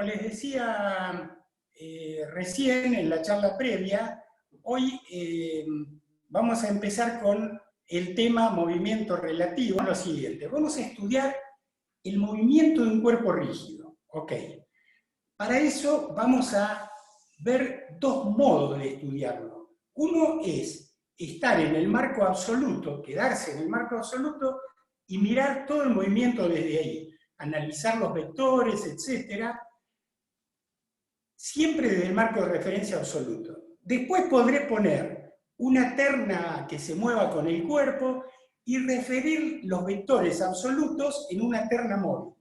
les decía recién en la charla previa, hoy vamos a empezar con el tema movimiento relativo. Lo siguiente, vamos a estudiar el movimiento de un cuerpo rígido. Ok. Para eso vamos a ver dos modos de estudiarlo. Uno es estar en el marco absoluto, quedarse en el marco absoluto y mirar todo el movimiento desde ahí, analizar los vectores, etc., siempre desde el marco de referencia absoluto. Después podré poner una terna que se mueva con el cuerpo y referir los vectores absolutos en una terna móvil.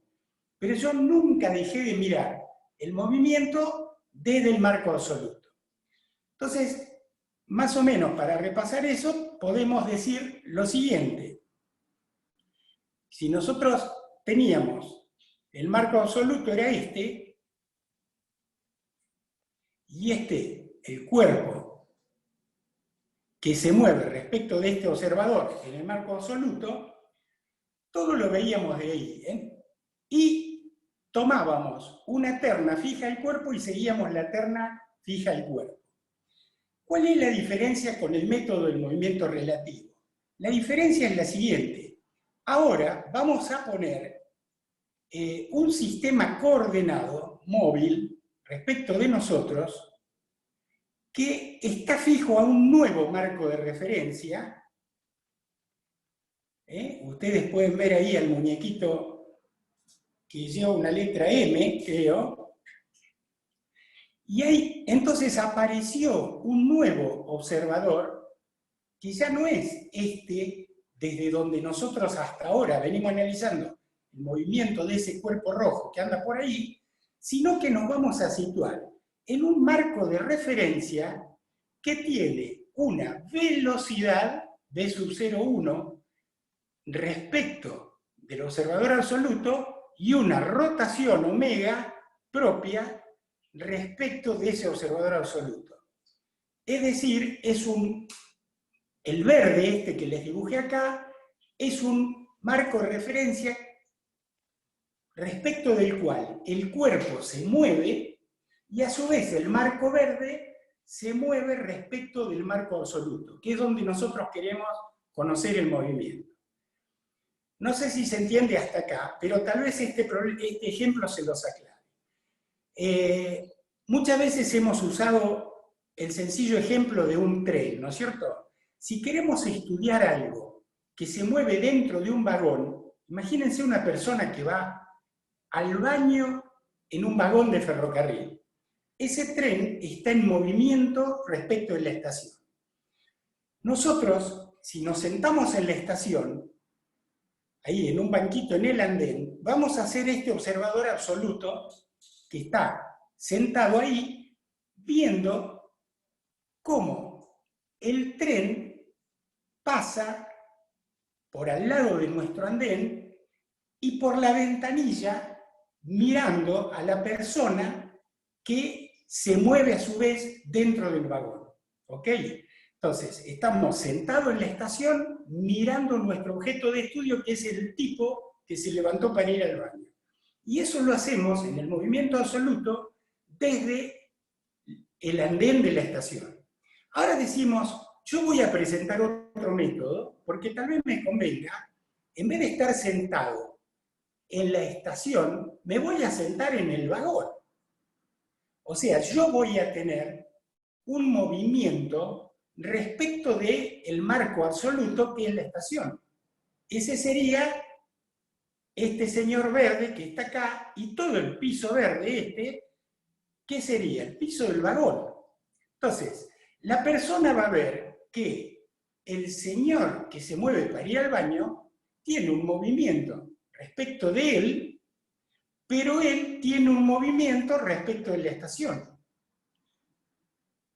Pero yo nunca dejé de mirar el movimiento desde el marco absoluto. Entonces, más o menos para repasar eso, podemos decir lo siguiente. Si nosotros teníamos el marco absoluto era este, y este, el cuerpo que se mueve respecto de este observador en el marco absoluto, todo lo veíamos de ahí, ¿eh? Y tomábamos una terna fija el cuerpo y seguíamos la terna fija el cuerpo. ¿Cuál es la diferencia con el método del movimiento relativo? La diferencia es la siguiente. Ahora vamos a poner un sistema coordenado, móvil, respecto de nosotros, que está fijo a un nuevo marco de referencia. Ustedes pueden ver ahí al muñequito que lleva una letra M, creo. Y ahí entonces apareció un nuevo observador, que ya no es este desde donde nosotros hasta ahora venimos analizando el movimiento de ese cuerpo rojo que anda por ahí, sino que nos vamos a situar en un marco de referencia que tiene una velocidad v sub 0,1 respecto del observador absoluto y una rotación omega propia respecto de ese observador absoluto. Es decir, el verde, este que les dibujé acá, es un marco de referencia respecto del cual el cuerpo se mueve y a su vez el marco verde se mueve respecto del marco absoluto, que es donde nosotros queremos conocer el movimiento. No sé si se entiende hasta acá, pero tal vez este ejemplo se los aclare. Muchas veces hemos usado el sencillo ejemplo de un tren, ¿no es cierto? Si queremos estudiar algo que se mueve dentro de un vagón, imagínense una persona que va al baño en un vagón de ferrocarril. Ese tren está en movimiento respecto de la estación. Nosotros, si nos sentamos en la estación, ahí en un banquito en el andén, vamos a hacer este observador absoluto que está sentado ahí viendo cómo el tren pasa por al lado de nuestro andén y por la ventanilla mirando a la persona que se mueve a su vez dentro del vagón. ¿Ok? Entonces, estamos sentados en la estación mirando nuestro objeto de estudio, que es el tipo que se levantó para ir al baño. Y eso lo hacemos en el movimiento absoluto desde el andén de la estación. Ahora decimos, yo voy a presentar otro método, porque tal vez me convenga, en vez de estar sentado en la estación, me voy a sentar en el vagón. O sea, yo voy a tener un movimiento respecto del marco absoluto que es la estación. Ese sería este señor verde que está acá y todo el piso verde este, ¿qué sería? El piso del vagón. Entonces, la persona va a ver que el señor que se mueve para ir al baño tiene un movimiento respecto de él, pero él tiene un movimiento respecto de la estación.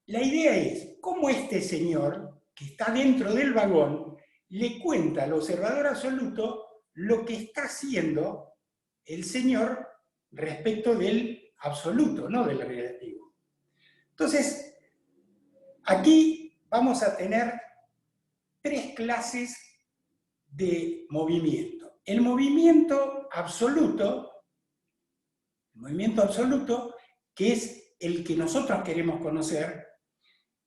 La idea es cómo este señor, que está dentro del vagón, le cuenta al observador absoluto lo que está haciendo el señor respecto del absoluto, no del relativo. Entonces, aquí vamos a tener tres clases de movimiento. El movimiento absoluto, el movimiento absoluto, que es el que nosotros queremos conocer,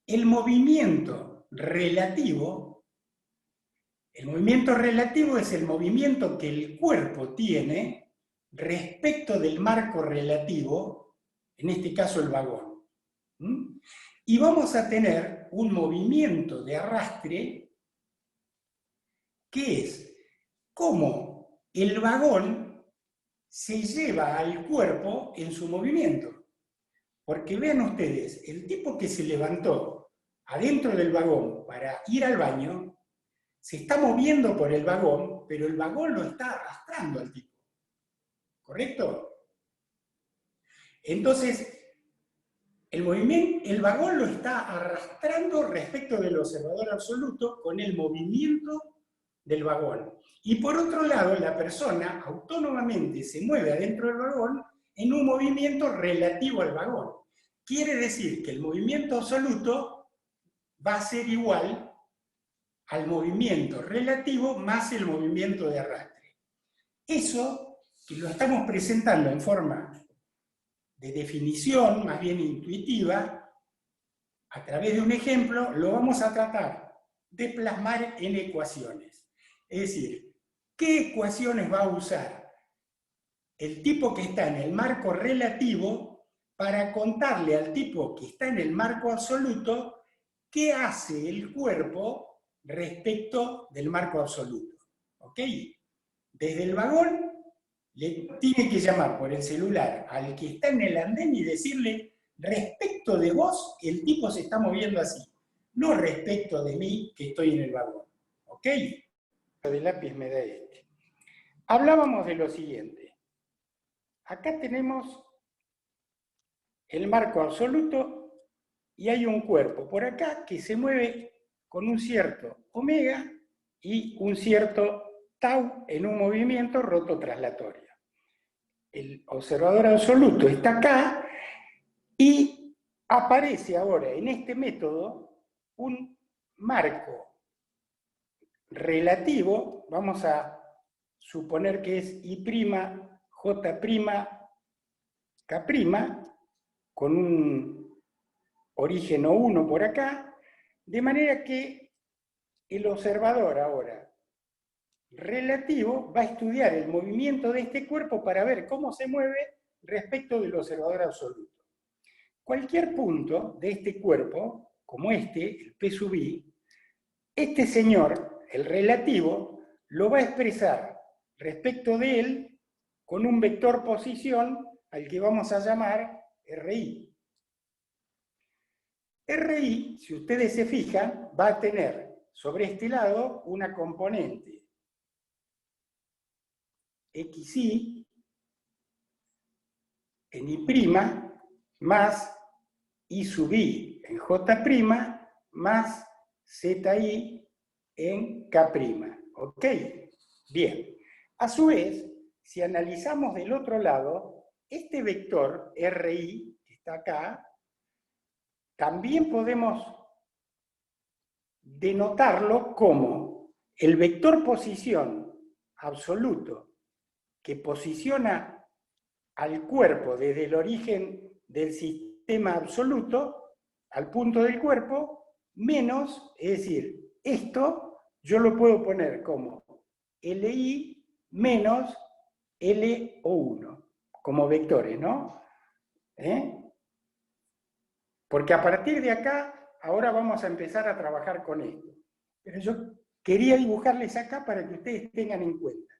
el movimiento relativo es el movimiento que el cuerpo tiene respecto del marco relativo, en este caso el vagón. Y vamos a tener un movimiento de arrastre que es cómo el vagón se lleva al cuerpo en su movimiento. Porque vean ustedes, el tipo que se levantó adentro del vagón para ir al baño, se está moviendo por el vagón, pero el vagón lo está arrastrando al tipo. ¿Correcto? Entonces, el vagón lo está arrastrando respecto del observador absoluto con el movimiento del vagón. Y por otro lado, la persona autónomamente se mueve adentro del vagón en un movimiento relativo al vagón. Quiere decir que el movimiento absoluto va a ser igual al movimiento relativo más el movimiento de arrastre. Eso, que lo estamos presentando en forma de definición, más bien intuitiva, a través de un ejemplo, lo vamos a tratar de plasmar en ecuaciones. Es decir, ¿qué ecuaciones va a usar el tipo que está en el marco relativo para contarle al tipo que está en el marco absoluto qué hace el cuerpo respecto del marco absoluto? ¿Ok? Desde el vagón le tiene que llamar por el celular al que está en el andén y decirle, respecto de vos, el tipo se está moviendo así, no respecto de mí, que estoy en el vagón. ¿Ok? De lápiz me da este. Hablábamos de lo siguiente. Acá tenemos el marco absoluto y hay un cuerpo por acá que se mueve con un cierto omega y un cierto tau en un movimiento rototraslatorio. El observador absoluto está acá y aparece ahora en este método un marco relativo, vamos a suponer que es I', J', K', con un origen O1 por acá, de manera que el observador ahora relativo va a estudiar el movimiento de este cuerpo para ver cómo se mueve respecto del observador absoluto. Cualquier punto de este cuerpo, como este, el P sub I, este señor, el relativo, lo va a expresar respecto de él con un vector posición al que vamos a llamar RI. RI, si ustedes se fijan, va a tener sobre este lado una componente XI en I' más I sub I en J' más ZI en K'. ¿Ok? Bien. A su vez, si analizamos del otro lado, este vector RI, que está acá, también podemos denotarlo como el vector posición absoluto que posiciona al cuerpo desde el origen del sistema absoluto al punto del cuerpo, menos, es decir, esto yo lo puedo poner como LI menos LO1, como vectores, ¿no? Porque a partir de acá, ahora vamos a empezar a trabajar con esto. Pero yo quería dibujarles acá para que ustedes tengan en cuenta.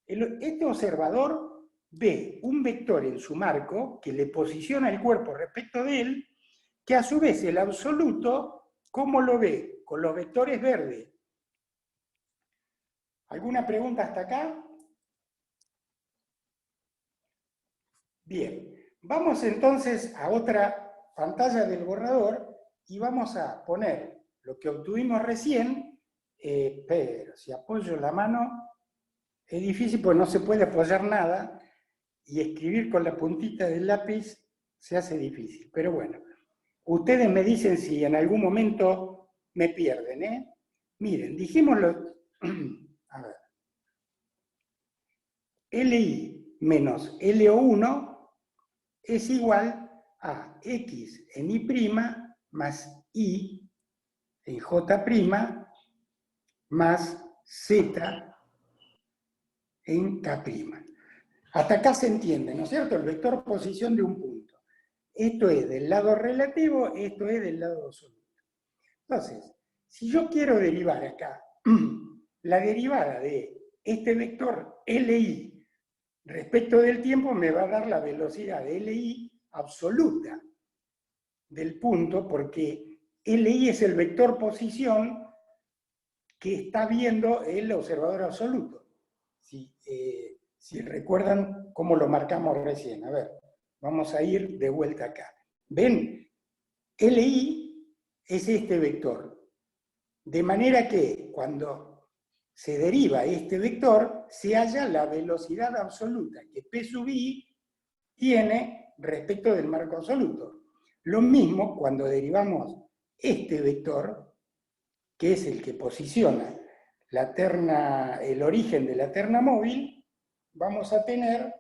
Este observador ve un vector en su marco que le posiciona el cuerpo respecto de él, que a su vez el absoluto, ¿cómo lo ve? Con los vectores verdes. ¿Alguna pregunta hasta acá? Bien, vamos entonces a otra pantalla del borrador y vamos a poner lo que obtuvimos recién, pero si apoyo la mano es difícil porque no se puede apoyar nada y escribir con la puntita del lápiz se hace difícil. Pero bueno, ustedes me dicen si en algún momento me pierden, ¿eh? Miren, dijimoslo, a ver, LI menos LO1 es igual a x en y' más y en j' más z en k'. Hasta acá se entiende, ¿no es cierto? El vector posición de un punto. Esto es del lado relativo, esto es del lado absoluto. Entonces, si yo quiero derivar acá, la derivada de este vector Li respecto del tiempo me va a dar la velocidad de Li absoluta del punto, porque Li es el vector posición que está viendo el observador absoluto. Si recuerdan cómo lo marcamos recién. A ver, vamos a ir de vuelta acá. ¿Ven? Li es este vector. De manera que cuando se deriva este vector, se halla la velocidad absoluta que P sub i tiene respecto del marco absoluto. Lo mismo cuando derivamos este vector, que es el que posiciona el origen de la terna móvil, vamos a tener,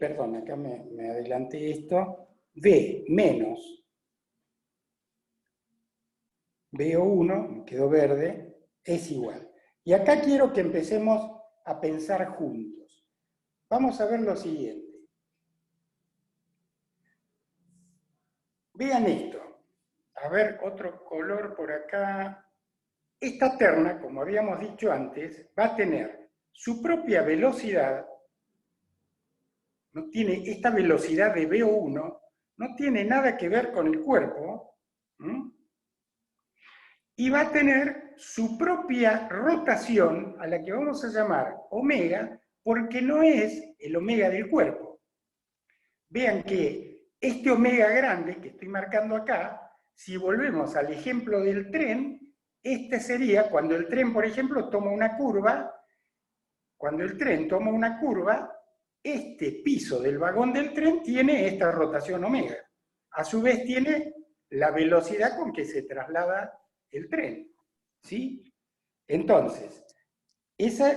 perdón, acá me adelanté esto, V menos VO1, me quedó verde, es igual. Y acá quiero que empecemos a pensar juntos. Vamos a ver lo siguiente. Vean esto. A ver, otro color por acá. Esta terna, como habíamos dicho antes, va a tener su propia velocidad. No tiene esta velocidad de VO1, no tiene nada que ver con el cuerpo. Y va a tener su propia rotación, a la que vamos a llamar omega, porque no es el omega del cuerpo. Vean que este omega grande que estoy marcando acá, si volvemos al ejemplo del tren, este sería cuando el tren, por ejemplo, toma una curva. Cuando el tren toma una curva, este piso del vagón del tren tiene esta rotación omega. A su vez tiene la velocidad con que se traslada el tren. ¿Sí? Entonces, esos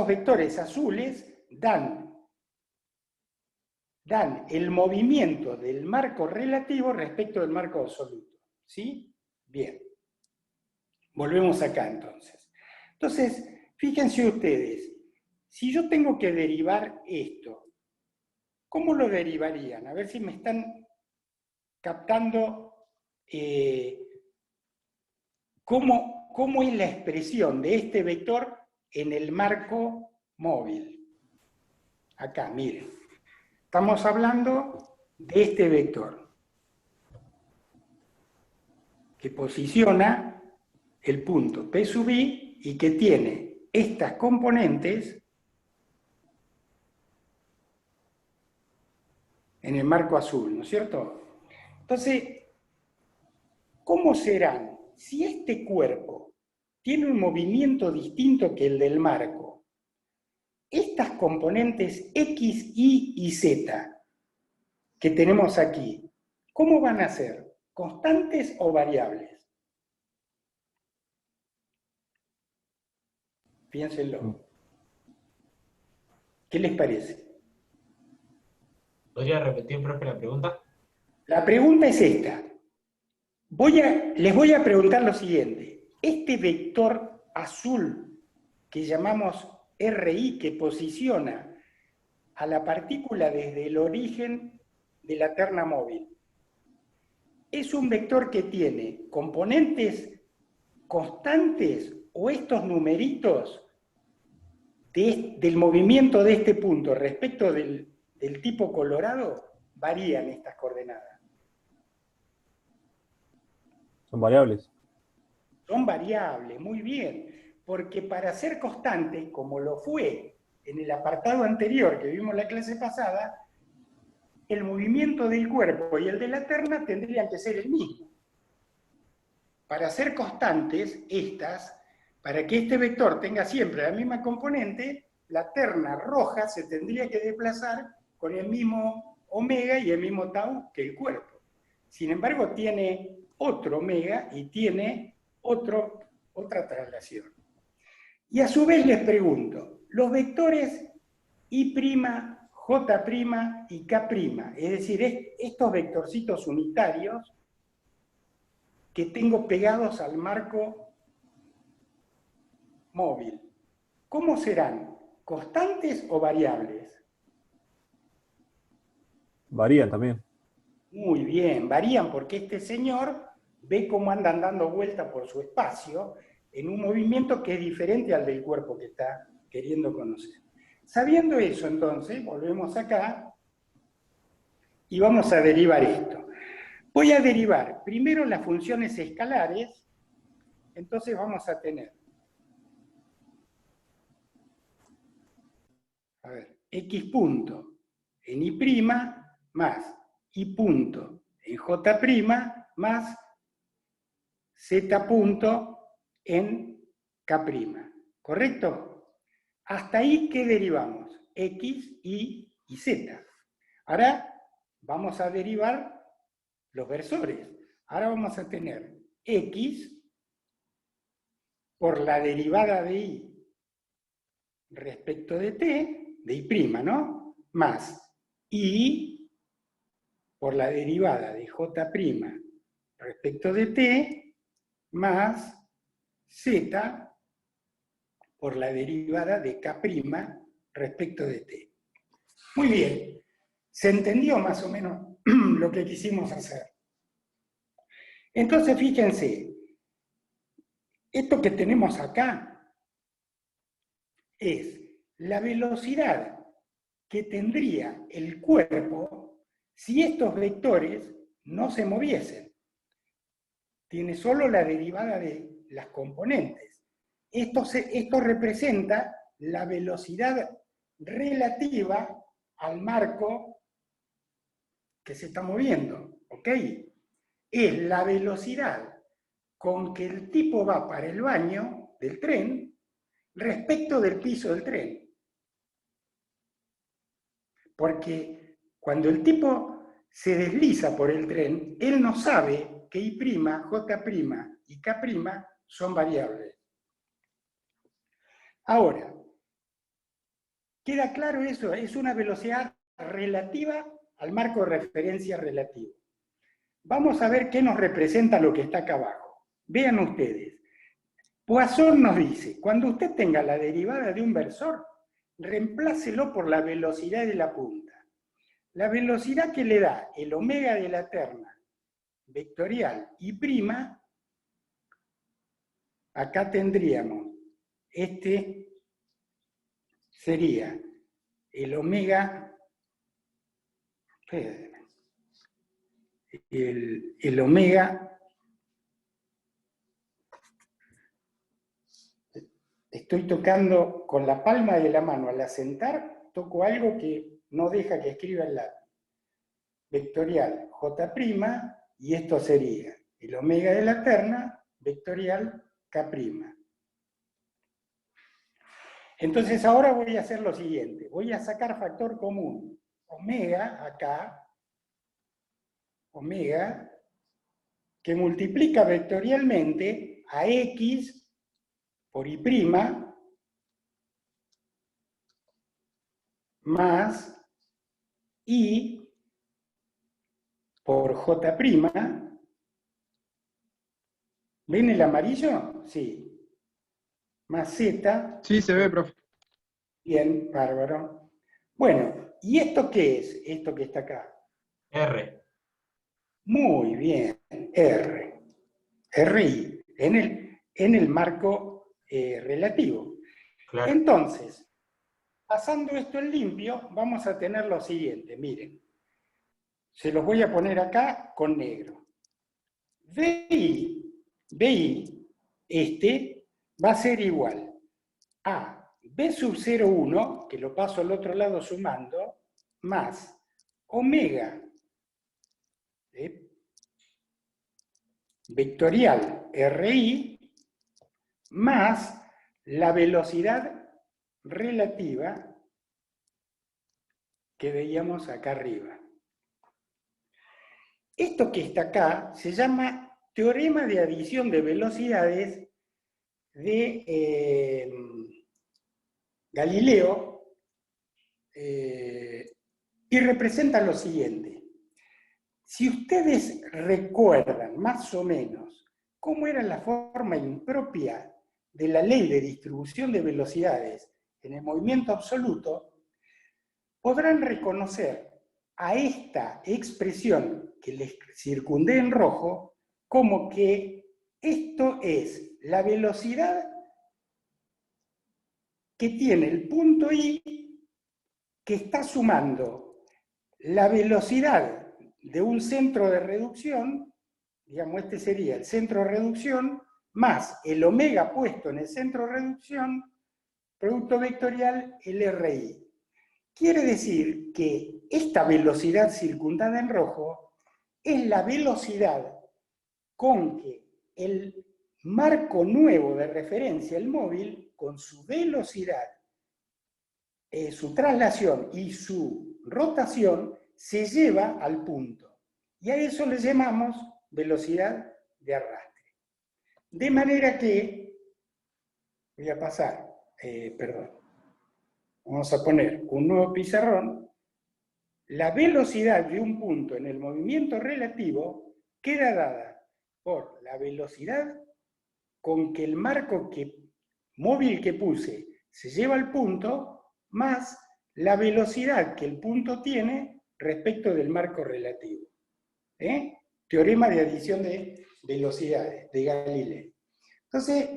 vectores azules dan el movimiento del marco relativo respecto del marco absoluto. ¿Sí? Bien. Volvemos acá entonces. Entonces, fíjense ustedes, si yo tengo que derivar esto, ¿cómo lo derivarían? A ver si me están captando cómo es la expresión de este vector en el marco móvil. Acá, miren. Estamos hablando de este vector que posiciona el punto P sub i y que tiene estas componentes en el marco azul, ¿no es cierto? Entonces, ¿cómo serán? Si este cuerpo tiene un movimiento distinto que el del marco, estas componentes X, Y y Z que tenemos aquí, ¿cómo van a ser? ¿Constantes o variables? Piénsenlo. ¿Qué les parece? ¿Podría repetir, profe, la pregunta? La pregunta es esta. Les voy a preguntar lo siguiente. Este vector azul que llamamos RI, que posiciona a la partícula desde el origen de la terna móvil, ¿es un vector que tiene componentes constantes o estos numeritos del movimiento de este punto respecto del tipo colorado varían estas coordenadas? Son variables. Son variables, muy bien, porque para ser constante, como lo fue en el apartado anterior que vimos la clase pasada, el movimiento del cuerpo y el de la terna tendrían que ser el mismo. Para ser constantes, para que este vector tenga siempre la misma componente, la terna roja se tendría que desplazar con el mismo omega y el mismo tau que el cuerpo. Sin embargo, tiene otro omega y tiene otra traslación. Y a su vez les pregunto, los vectores I', J' y K', es decir, estos vectorcitos unitarios que tengo pegados al marco móvil. ¿Cómo serán? ¿Constantes o variables? Varían también. Muy bien, varían porque este señor ve cómo andan dando vuelta por su espacio en un movimiento que es diferente al del cuerpo que está queriendo conocer. Sabiendo eso, entonces, volvemos acá y vamos a derivar esto. Voy a derivar primero las funciones escalares, entonces vamos a tener, a ver, x punto en I' más y punto en J' más z punto en K'. ¿Correcto? Hasta ahí, ¿qué derivamos? X, Y y Z. Ahora vamos a derivar los versores. Ahora vamos a tener X por la derivada de Y respecto de T, de Y', ¿no? Más Y por la derivada de J' respecto de T, más Z por la derivada de K' respecto de T. Muy bien, ¿se entendió más o menos lo que quisimos hacer? Entonces, fíjense, esto que tenemos acá es la velocidad que tendría el cuerpo si estos vectores no se moviesen. Tiene solo la derivada de las componentes. Esto representa la velocidad relativa al marco que se está moviendo, ¿ok? Es la velocidad con que el tipo va para el baño del tren respecto del piso del tren. Porque cuando el tipo se desliza por el tren, él no sabe que I', J' y K' son variables. Ahora, ¿queda claro eso? Es una velocidad relativa al marco de referencia relativo. Vamos a ver qué nos representa lo que está acá abajo. Vean ustedes. Poisson nos dice, cuando usted tenga la derivada de un versor, reemplácelo por la velocidad de la punta. La velocidad que le da el omega de la terna vectorial y prima, acá tendríamos, este sería el omega, el omega, estoy tocando con la palma de la mano, al asentar, toco algo que no deja que escriba el lápiz. Vectorial J', y esto sería el omega de la terna vectorial K'. Entonces ahora voy a hacer lo siguiente, voy a sacar factor común, omega acá, omega, que multiplica vectorialmente a x por y' más y por J'. ¿Ven el amarillo? Sí. Más z. Sí, se ve, profe. Bien, bárbaro. Bueno, ¿y esto qué es? Esto que está acá. R. Muy bien, R. RI, en el marco relativo. Claro. Entonces, pasando esto en limpio, vamos a tener lo siguiente, miren. Se los voy a poner acá con negro. BI, este, va a ser igual a B sub 0,1, que lo paso al otro lado sumando, más omega vectorial RI más la velocidad relativa que veíamos acá arriba. Esto que está acá se llama teorema de adición de velocidades de Galileo, y representa lo siguiente. Si ustedes recuerdan más o menos cómo era la forma impropia de la ley de distribución de velocidades en el movimiento absoluto, podrán reconocer a esta expresión que les circundé en rojo como que esto es la velocidad que tiene el punto I, que está sumando la velocidad de un centro de reducción, digamos, este sería el centro de reducción, más el omega puesto en el centro de reducción, producto vectorial, el RI. Quiere decir que esta velocidad circundada en rojo es la velocidad con que el marco nuevo de referencia, el móvil, con su velocidad, su traslación y su rotación, se lleva al punto. Y a eso le llamamos velocidad de arrastre. De manera que, voy a pasar, vamos a poner un nuevo pizarrón, la velocidad de un punto en el movimiento relativo queda dada por la velocidad con que el marco móvil que puse se lleva al punto, más la velocidad que el punto tiene respecto del marco relativo. Teorema de adición de velocidades de Galileo. Entonces,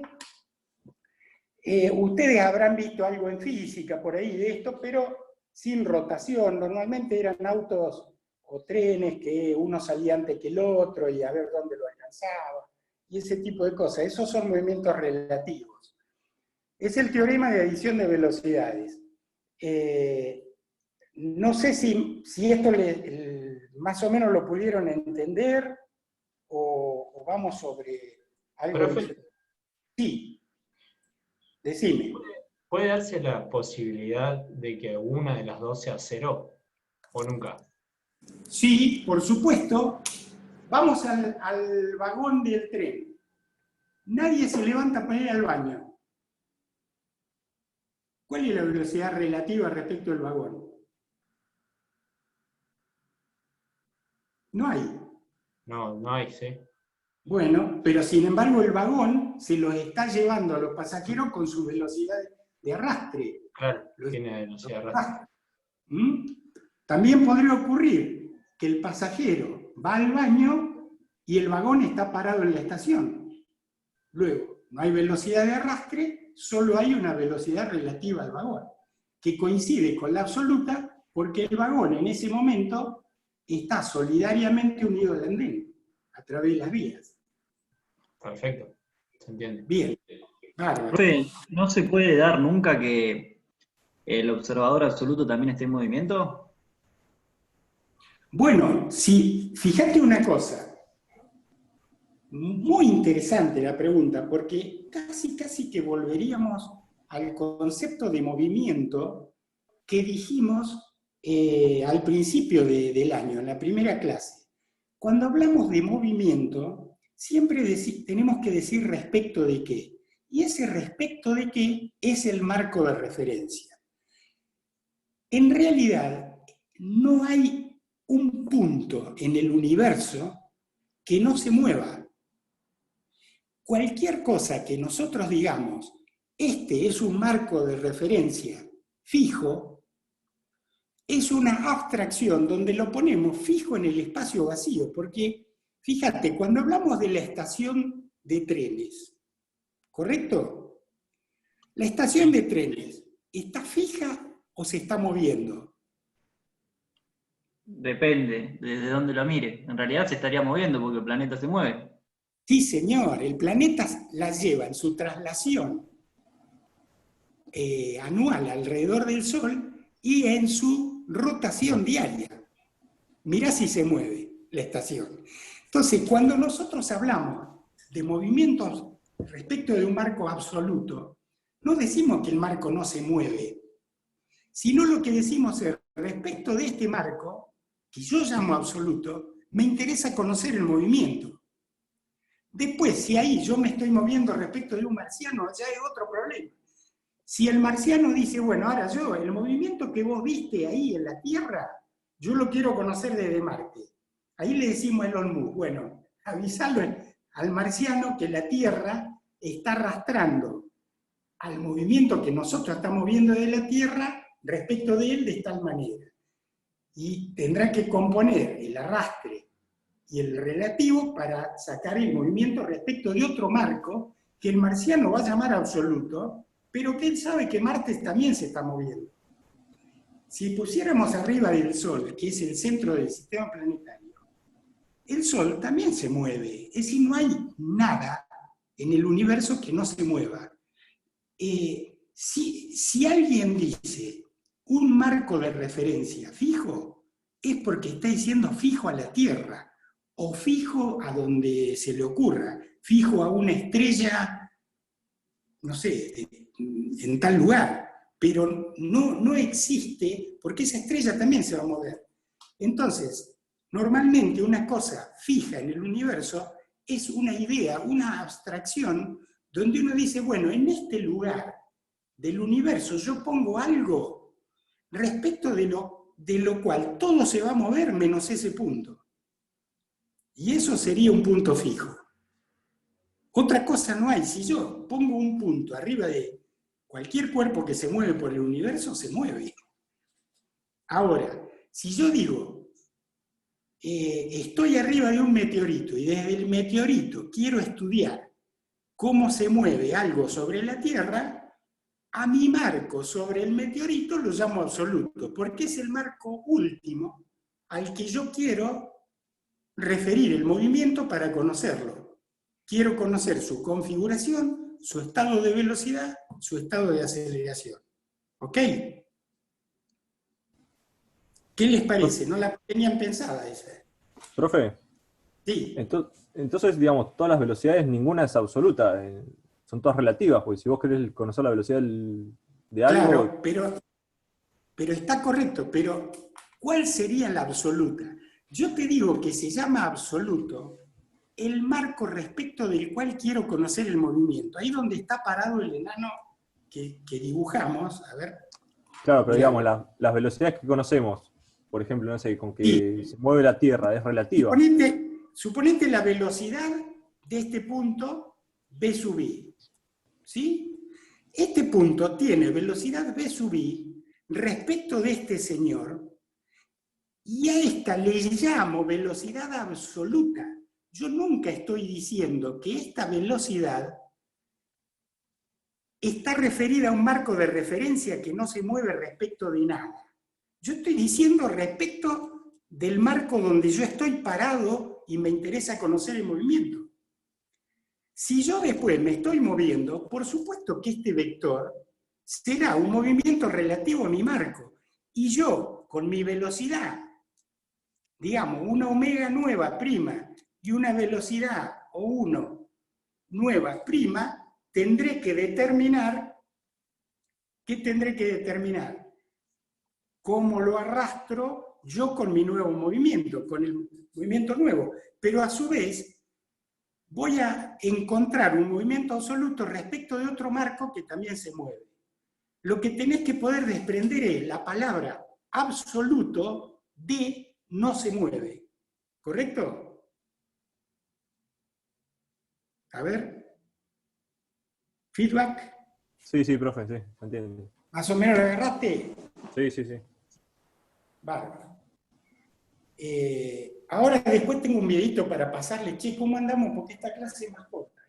ustedes habrán visto algo en física por ahí de esto, pero sin rotación. Normalmente eran autos o trenes que uno salía antes que el otro y a ver dónde lo alcanzaba, y ese tipo de cosas. Esos son movimientos relativos. Es el teorema de adición de velocidades. No sé si esto más o menos lo pudieron entender o vamos sobre algo. Profe, sí, decime. ¿puede darse la posibilidad de que una de las dos sea cero? ¿O nunca? Sí, por supuesto. Vamos al vagón del tren. Nadie se levanta para ir al baño. ¿Cuál es la velocidad relativa respecto al vagón? No hay. No hay, ¿sí? Bueno, pero sin embargo el vagón se los está llevando a los pasajeros con su velocidad de arrastre. Claro, tiene velocidad de arrastre. También podría ocurrir que el pasajero va al baño y el vagón está parado en la estación. Luego, no hay velocidad de arrastre, solo hay una velocidad relativa al vagón, que coincide con la absoluta porque el vagón en ese momento está solidariamente unido al andén, a través de las vías. Perfecto, se entiende. Bien. Claro. Profe, ¿no se puede dar nunca que el observador absoluto también esté en movimiento? Bueno, fíjate una cosa, muy interesante la pregunta, porque casi que volveríamos al concepto de movimiento que dijimos al principio del año, en la primera clase. Cuando hablamos de movimiento, siempre tenemos que decir respecto de qué. Y ese respecto de qué es el marco de referencia. En realidad, no hay un punto en el universo que no se mueva. Cualquier cosa que nosotros digamos, este es un marco de referencia fijo, es una abstracción donde lo ponemos fijo en el espacio vacío, porque, fíjate, cuando hablamos de la estación de trenes, ¿correcto? La estación de trenes, ¿está fija o se está moviendo? Depende, desde dónde lo mire. En realidad se estaría moviendo porque el planeta se mueve. Sí, señor, el planeta la lleva en su traslación anual alrededor del Sol y en su rotación diaria. Mirá si se mueve la estación. Entonces, cuando nosotros hablamos de movimientos respecto de un marco absoluto, no decimos que el marco no se mueve, sino lo que decimos es, respecto de este marco, que yo llamo absoluto, me interesa conocer el movimiento. Después, si ahí yo me estoy moviendo respecto de un marciano, ya es otro problema. Si el marciano dice, bueno, ahora el movimiento que vos viste ahí en la Tierra, yo lo quiero conocer desde Marte. Ahí le decimos a Elon Musk, bueno, avisarlo al marciano que la Tierra está arrastrando al movimiento que nosotros estamos viendo de la Tierra respecto de él de tal manera. Y tendrá que componer el arrastre y el relativo para sacar el movimiento respecto de otro marco que el marciano va a llamar absoluto, pero que él sabe que Marte también se está moviendo. Si pusiéramos arriba del Sol, que es el centro del sistema planetario, el Sol también se mueve. Es decir, no hay nada en el universo que no se mueva. Si alguien dice un marco de referencia fijo, es porque está diciendo fijo a la Tierra, o fijo a donde se le ocurra, fijo a una estrella, no sé, en tal lugar, pero no existe, porque esa estrella también se va a mover. Entonces, normalmente una cosa fija en el universo es una idea, una abstracción, donde uno dice, bueno, en este lugar del universo yo pongo algo respecto de lo cual todo se va a mover menos ese punto. Y eso sería un punto fijo. Otra cosa no hay. Si yo pongo un punto arriba de cualquier cuerpo que se mueve por el universo, se mueve. Ahora, si yo digo, estoy arriba de un meteorito y desde el meteorito quiero estudiar cómo se mueve algo sobre la Tierra, a mi marco sobre el meteorito lo llamo absoluto, porque es el marco último al que yo quiero referir el movimiento para conocerlo. Quiero conocer su configuración, su estado de velocidad, su estado de aceleración. ¿Ok? ¿Qué les parece? ¿No la tenían pensada esa? Profe, Sí. entonces, digamos, todas las velocidades, ninguna es absoluta, son todas relativas, porque si vos querés conocer la velocidad de algo... Claro, pero está correcto, pero ¿cuál sería la absoluta? Yo te digo que se llama absoluto el marco respecto del cual quiero conocer el movimiento. Ahí donde está parado el enano que dibujamos, a ver. Claro, pero Mirá. digamos, las velocidades que conocemos, por ejemplo, no sé, con que Sí. se mueve la Tierra, es relativa. Suponete la velocidad de este punto B sub i. ¿Sí? Este punto tiene velocidad B sub i respecto de este señor, y a esta le llamo velocidad absoluta. Yo nunca estoy diciendo que esta velocidad está referida a un marco de referencia que no se mueve respecto de nada. Yo estoy diciendo respecto del marco donde yo estoy parado y me interesa conocer el movimiento. Si yo después me estoy moviendo, por supuesto que este vector será un movimiento relativo a mi marco. Y yo, con mi velocidad, digamos, una omega nueva prima y una velocidad O1 nueva prima, tendré que determinar, ¿qué tendré que determinar? ¿Cómo lo arrastro yo con mi nuevo movimiento, con el movimiento nuevo? Pero a su vez, voy a encontrar un movimiento absoluto respecto de otro marco que también se mueve. Lo que tenés que poder desprender es la palabra absoluto de no se mueve. ¿Correcto? A ver. ¿Feedback? Sí, profe, sí, entiendo. ¿Más o menos lo agarraste? Sí. Bárbaro. Ahora después tengo un videito para pasarle. Che, ¿cómo andamos? Porque esta clase es más corta.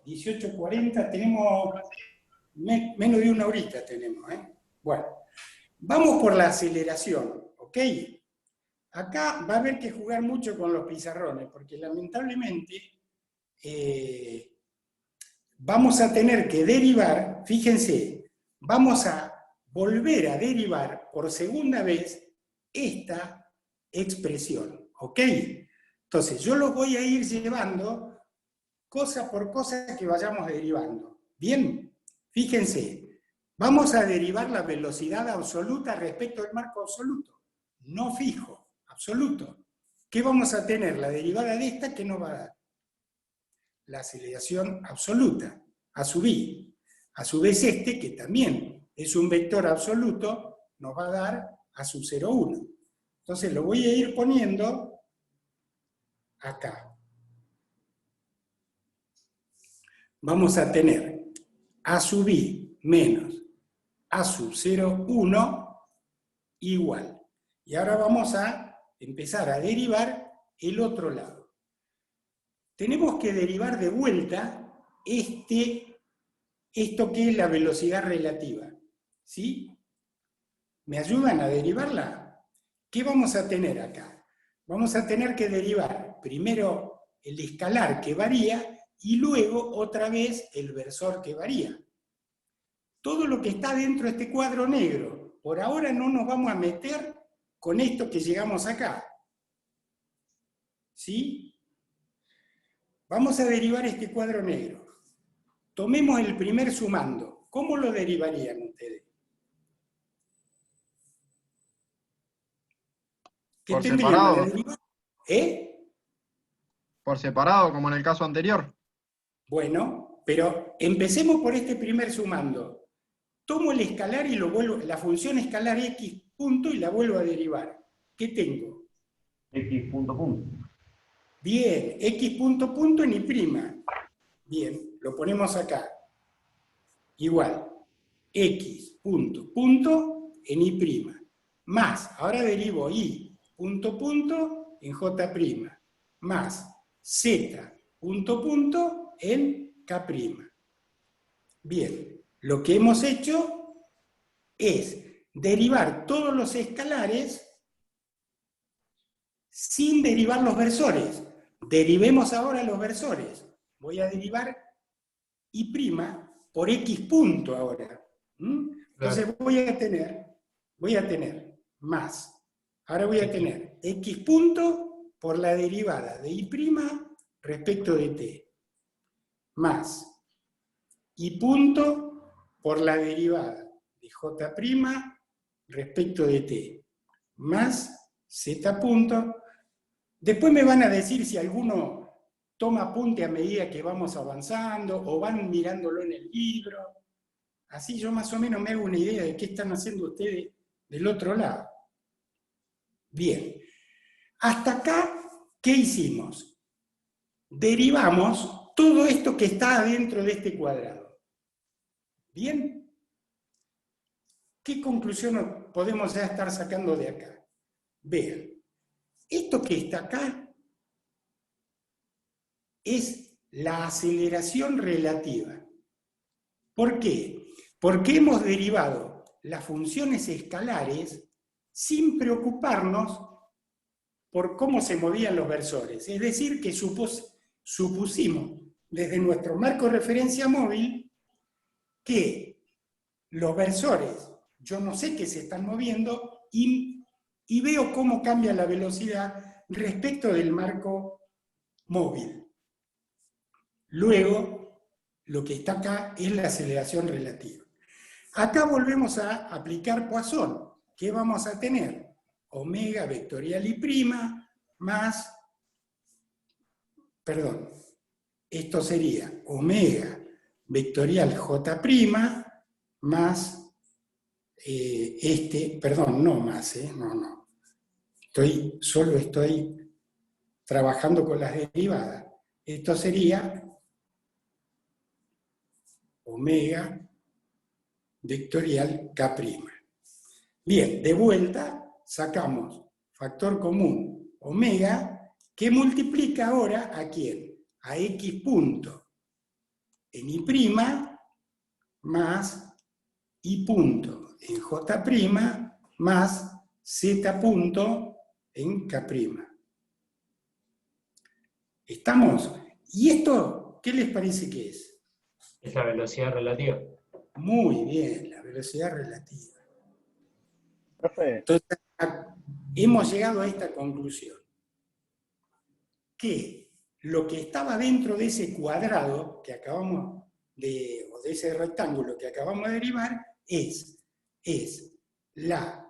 18:40, tenemos menos de una horita tenemos. Bueno, vamos por la aceleración, ¿ok? Acá va a haber que jugar mucho con los pizarrones, porque lamentablemente vamos a tener que derivar, fíjense, vamos a volver a derivar por segunda vez esta expresión, ¿ok? Entonces, yo lo voy a ir llevando cosa por cosa que vayamos derivando. Bien, fíjense, vamos a derivar la velocidad absoluta respecto al marco absoluto, no fijo, absoluto. ¿Qué vamos a tener? La derivada de esta, ¿qué nos va a dar? La aceleración absoluta, a sub i. A su vez este, que también es un vector absoluto, nos va a dar A sub 0, 1. Entonces lo voy a ir poniendo acá. Vamos a tener A sub I menos A sub 0, 1 igual. Y ahora vamos a empezar a derivar el otro lado. Tenemos que derivar de vuelta esto que es la velocidad relativa. ¿Sí? ¿Me ayudan a derivarla? ¿Qué vamos a tener acá? Vamos a tener que derivar primero el escalar que varía y luego otra vez el versor que varía. Todo lo que está dentro de este cuadro negro, por ahora no nos vamos a meter con esto que llegamos acá. ¿Sí? Vamos a derivar este cuadro negro. Tomemos el primer sumando. ¿Cómo lo derivarían ustedes? ¿Qué Por tendríamos? separado. ¿Eh? Por separado, como en el caso anterior. Bueno, pero empecemos por este primer sumando. Tomo el escalar y lo vuelvo, la función escalar x punto y la vuelvo a derivar. ¿Qué tengo? X punto punto. Bien, x punto punto en y'. Bien, lo ponemos acá. Igual, x punto punto en y'. Más, ahora derivo y punto punto en j'. Más z punto punto en k'. Bien, lo que hemos hecho es derivar todos los escalares sin derivar los versores. Derivemos ahora los versores. Voy a derivar y' por x punto ahora. Entonces voy a tener más. Ahora voy a tener x punto por la derivada de y' respecto de t. Más y punto por la derivada de j' respecto de t. Más z punto. Después me van a decir si alguno toma apunte a medida que vamos avanzando o van mirándolo en el libro. Así yo más o menos me hago una idea de qué están haciendo ustedes del otro lado. Bien. Hasta acá, ¿qué hicimos? Derivamos todo esto que está adentro de este cuadrado. ¿Bien? ¿Qué conclusión podemos ya estar sacando de acá? Vean. Esto que está acá es la aceleración relativa. ¿Por qué? Porque hemos derivado las funciones escalares sin preocuparnos por cómo se movían los versores. Es decir, que supusimos desde nuestro marco de referencia móvil que los versores, yo no sé qué se están moviendo y veo cómo cambia la velocidad respecto del marco móvil. Luego, lo que está acá es la aceleración relativa. Acá volvemos a aplicar Poisson. ¿Qué vamos a tener? Omega vectorial y' más, perdón, esto sería omega vectorial j' más perdón, no más, no. Solo estoy trabajando con las derivadas. Esto sería omega vectorial k'. Bien, de vuelta sacamos factor común omega, que multiplica ahora ¿a quién? A x punto en y' más y punto en j' más z punto en k'. ¿Estamos? ¿Y esto qué les parece que es? Es la velocidad relativa. Muy bien, la velocidad relativa. Profe, Entonces, hemos llegado a esta conclusión. Que lo que estaba dentro de ese cuadrado que acabamos o de ese rectángulo que acabamos de derivar, es la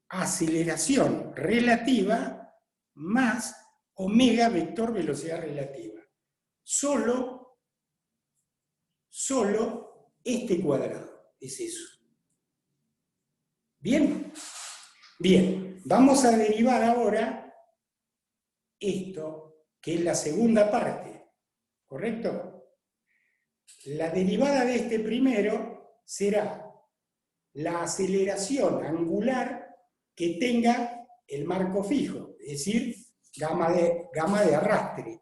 aceleración relativa más omega vector velocidad relativa. Solo solo este cuadrado, es eso. ¿Bien? Bien, vamos a derivar ahora esto, que es la segunda parte, ¿correcto? La derivada de este primero será la aceleración angular que tenga el marco fijo, es decir, gamma de arrastre.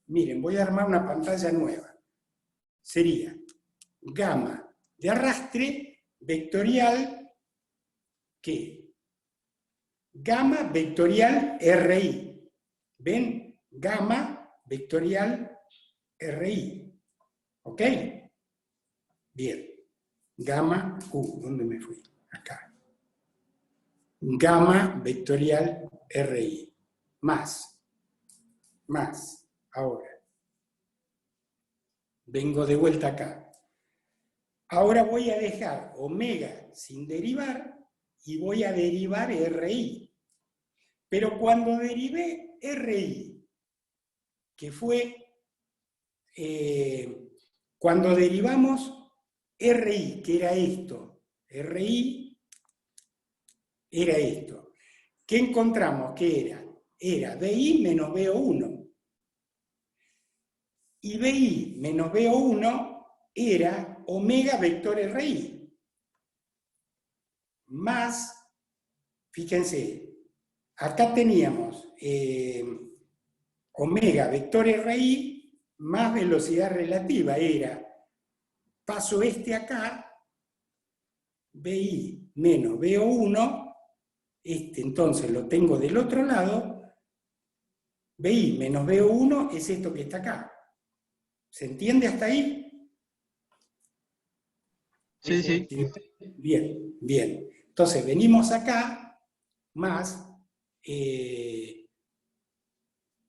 Miren, voy a armar una pantalla nueva. Sería gamma de arrastre vectorial, ¿qué? Gamma vectorial RI. ¿Ven? Gamma vectorial RI. ¿Ok? Bien. Gamma, ¿dónde me fui? Acá. Gamma vectorial RI. Más. Ahora. Vengo de vuelta acá. Ahora voy a dejar omega sin derivar y voy a derivar RI. Pero cuando derivé RI, que fue cuando derivamos RI, que era esto, RI era esto. ¿Qué encontramos? ¿Qué era? Era BI menos BO1. Y BI menos BO1 era omega vector RI. Más, fíjense, acá teníamos omega vector RI más velocidad relativa. Era, paso este acá, BI menos BO1, este entonces lo tengo del otro lado, BI menos BO1 es esto que está acá. ¿Se entiende hasta ahí? Sí, sí. Bien, bien. Entonces venimos acá, más,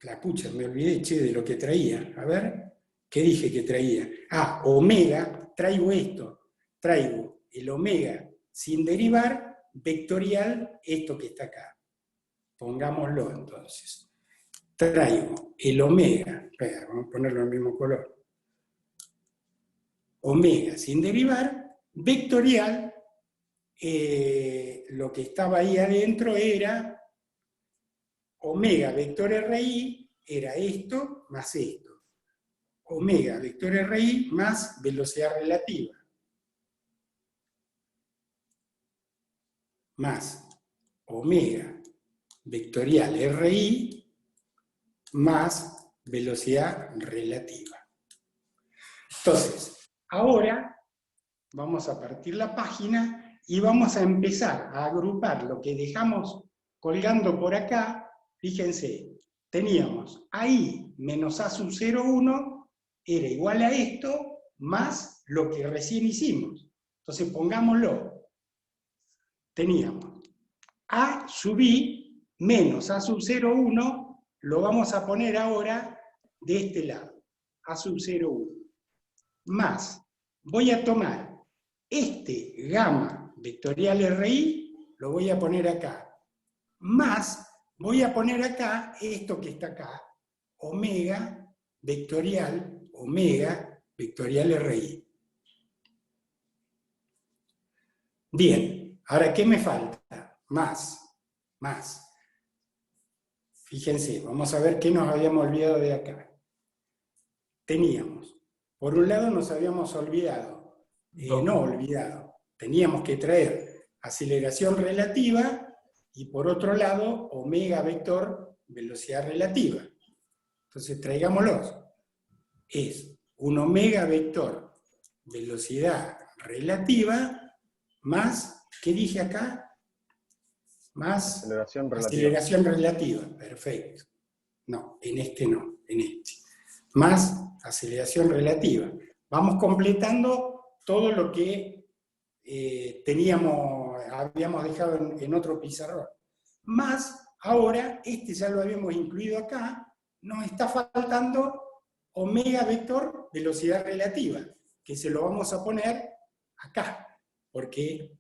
la pucha, me olvidé, che, de lo que traía. A ver, ¿qué dije que traía? Ah, omega, traigo esto. Traigo el omega sin derivar, vectorial, esto que está acá. Pongámoslo entonces. Traigo el omega, espera, vamos a ponerlo en el mismo color. Omega sin derivar, vectorial, lo que estaba ahí adentro era omega vector RI, era esto más esto. Omega vector RI más velocidad relativa. Más omega vectorial RI más velocidad relativa. Entonces, ahora vamos a partir la página y vamos a empezar a agrupar lo que dejamos colgando por acá. Fíjense, teníamos AI menos A sub 0,1 era igual a esto más lo que recién hicimos. Entonces pongámoslo. Teníamos A sub I menos A sub 0,1 lo vamos a poner ahora de este lado, A sub 0,1. Más, voy a tomar este gamma vectorial RI, lo voy a poner acá. Más, voy a poner acá esto que está acá, omega vectorial RI. Bien, ahora, ¿qué me falta? Más. Fíjense, vamos a ver qué nos habíamos olvidado de acá. Teníamos, por un lado nos habíamos olvidado, teníamos que traer aceleración relativa y por otro lado omega vector velocidad relativa. Entonces traigámoslos. Es un omega vector velocidad relativa más, ¿qué dije acá? Más aceleración relativa, perfecto. No, en este no, en este. Más aceleración relativa. Vamos completando todo lo que habíamos dejado en otro pizarrón. Más, ahora, este ya lo habíamos incluido acá, nos está faltando omega vector velocidad relativa, que se lo vamos a poner acá, porque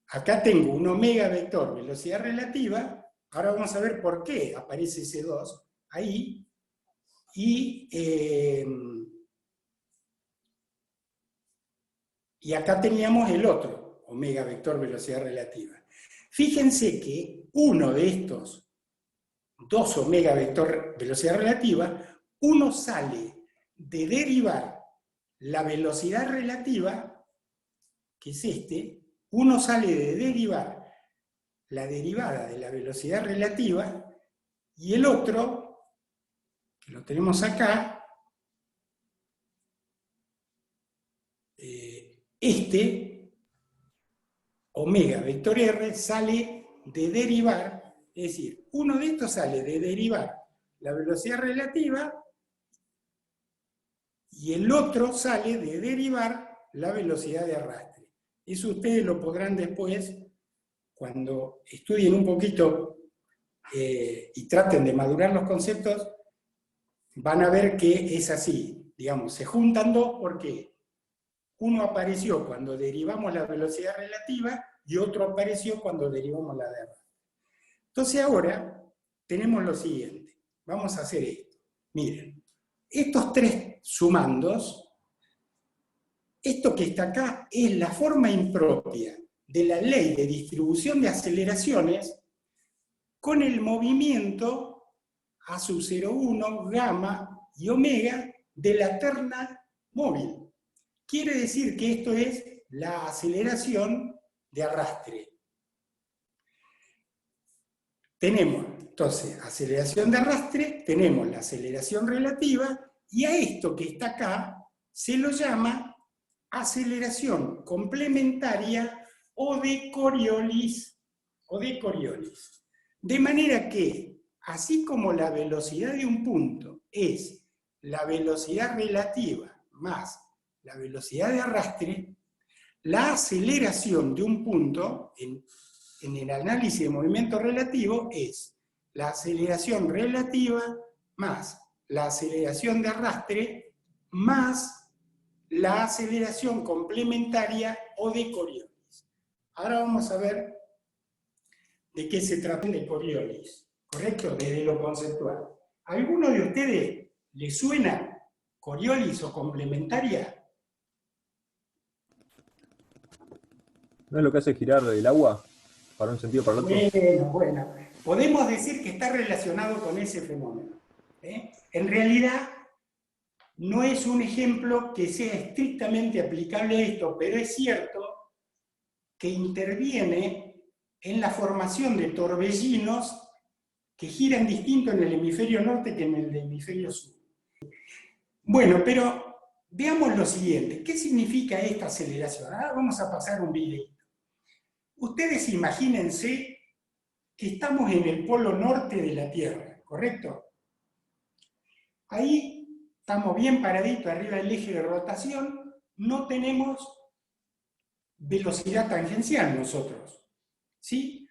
acá tengo un omega vector velocidad relativa, ahora vamos a ver por qué aparece ese 2 ahí, y Y acá teníamos el otro, omega vector velocidad relativa. Fíjense que uno de estos dos omega vector velocidad relativa, uno sale de derivar la velocidad relativa, que es este, uno sale de derivar la derivada de la velocidad relativa, y el otro, que lo tenemos acá, este, omega vector R, sale de derivar, es decir, uno de estos sale de derivar la velocidad relativa, y el otro sale de derivar la velocidad de arrastre. Eso ustedes lo podrán después, cuando estudien un poquito y traten de madurar los conceptos, van a ver que es así. Digamos, se juntan dos porque uno apareció cuando derivamos la velocidad relativa y otro apareció cuando derivamos la de arrastre. Entonces ahora tenemos lo siguiente. Vamos a hacer esto. Miren, estos tres sumandos, esto que está acá es la forma impropia de la ley de distribución de aceleraciones con el movimiento A sub 0,1, gamma y omega de la terna móvil. Quiere decir que esto es la aceleración de arrastre. Tenemos, entonces, aceleración de arrastre, tenemos la aceleración relativa, y a esto que está acá se lo llama aceleración complementaria o de Coriolis. De manera que, así como la velocidad de un punto es la velocidad relativa más la velocidad de arrastre, la aceleración de un punto en el análisis de movimiento relativo es la aceleración relativa más la aceleración de arrastre más la aceleración complementaria o de Coriolis. Ahora vamos a ver de qué se trata de Coriolis, ¿correcto? Desde lo conceptual. ¿A alguno de ustedes le suena Coriolis o complementaria? ¿No es lo que hace girar el agua para un sentido o para el otro? Bueno. Podemos decir que está relacionado con ese fenómeno. En realidad, no es un ejemplo que sea estrictamente aplicable a esto, pero es cierto que interviene en la formación de torbellinos que giran distinto en el hemisferio norte que en el hemisferio sur. Bueno, pero veamos lo siguiente. ¿Qué significa esta aceleración? Ahora vamos a pasar un videito. Ustedes imagínense que estamos en el polo norte de la Tierra, ¿correcto? Ahí estamos bien paraditos arriba del eje de rotación, no tenemos velocidad tangencial nosotros, ¿sí?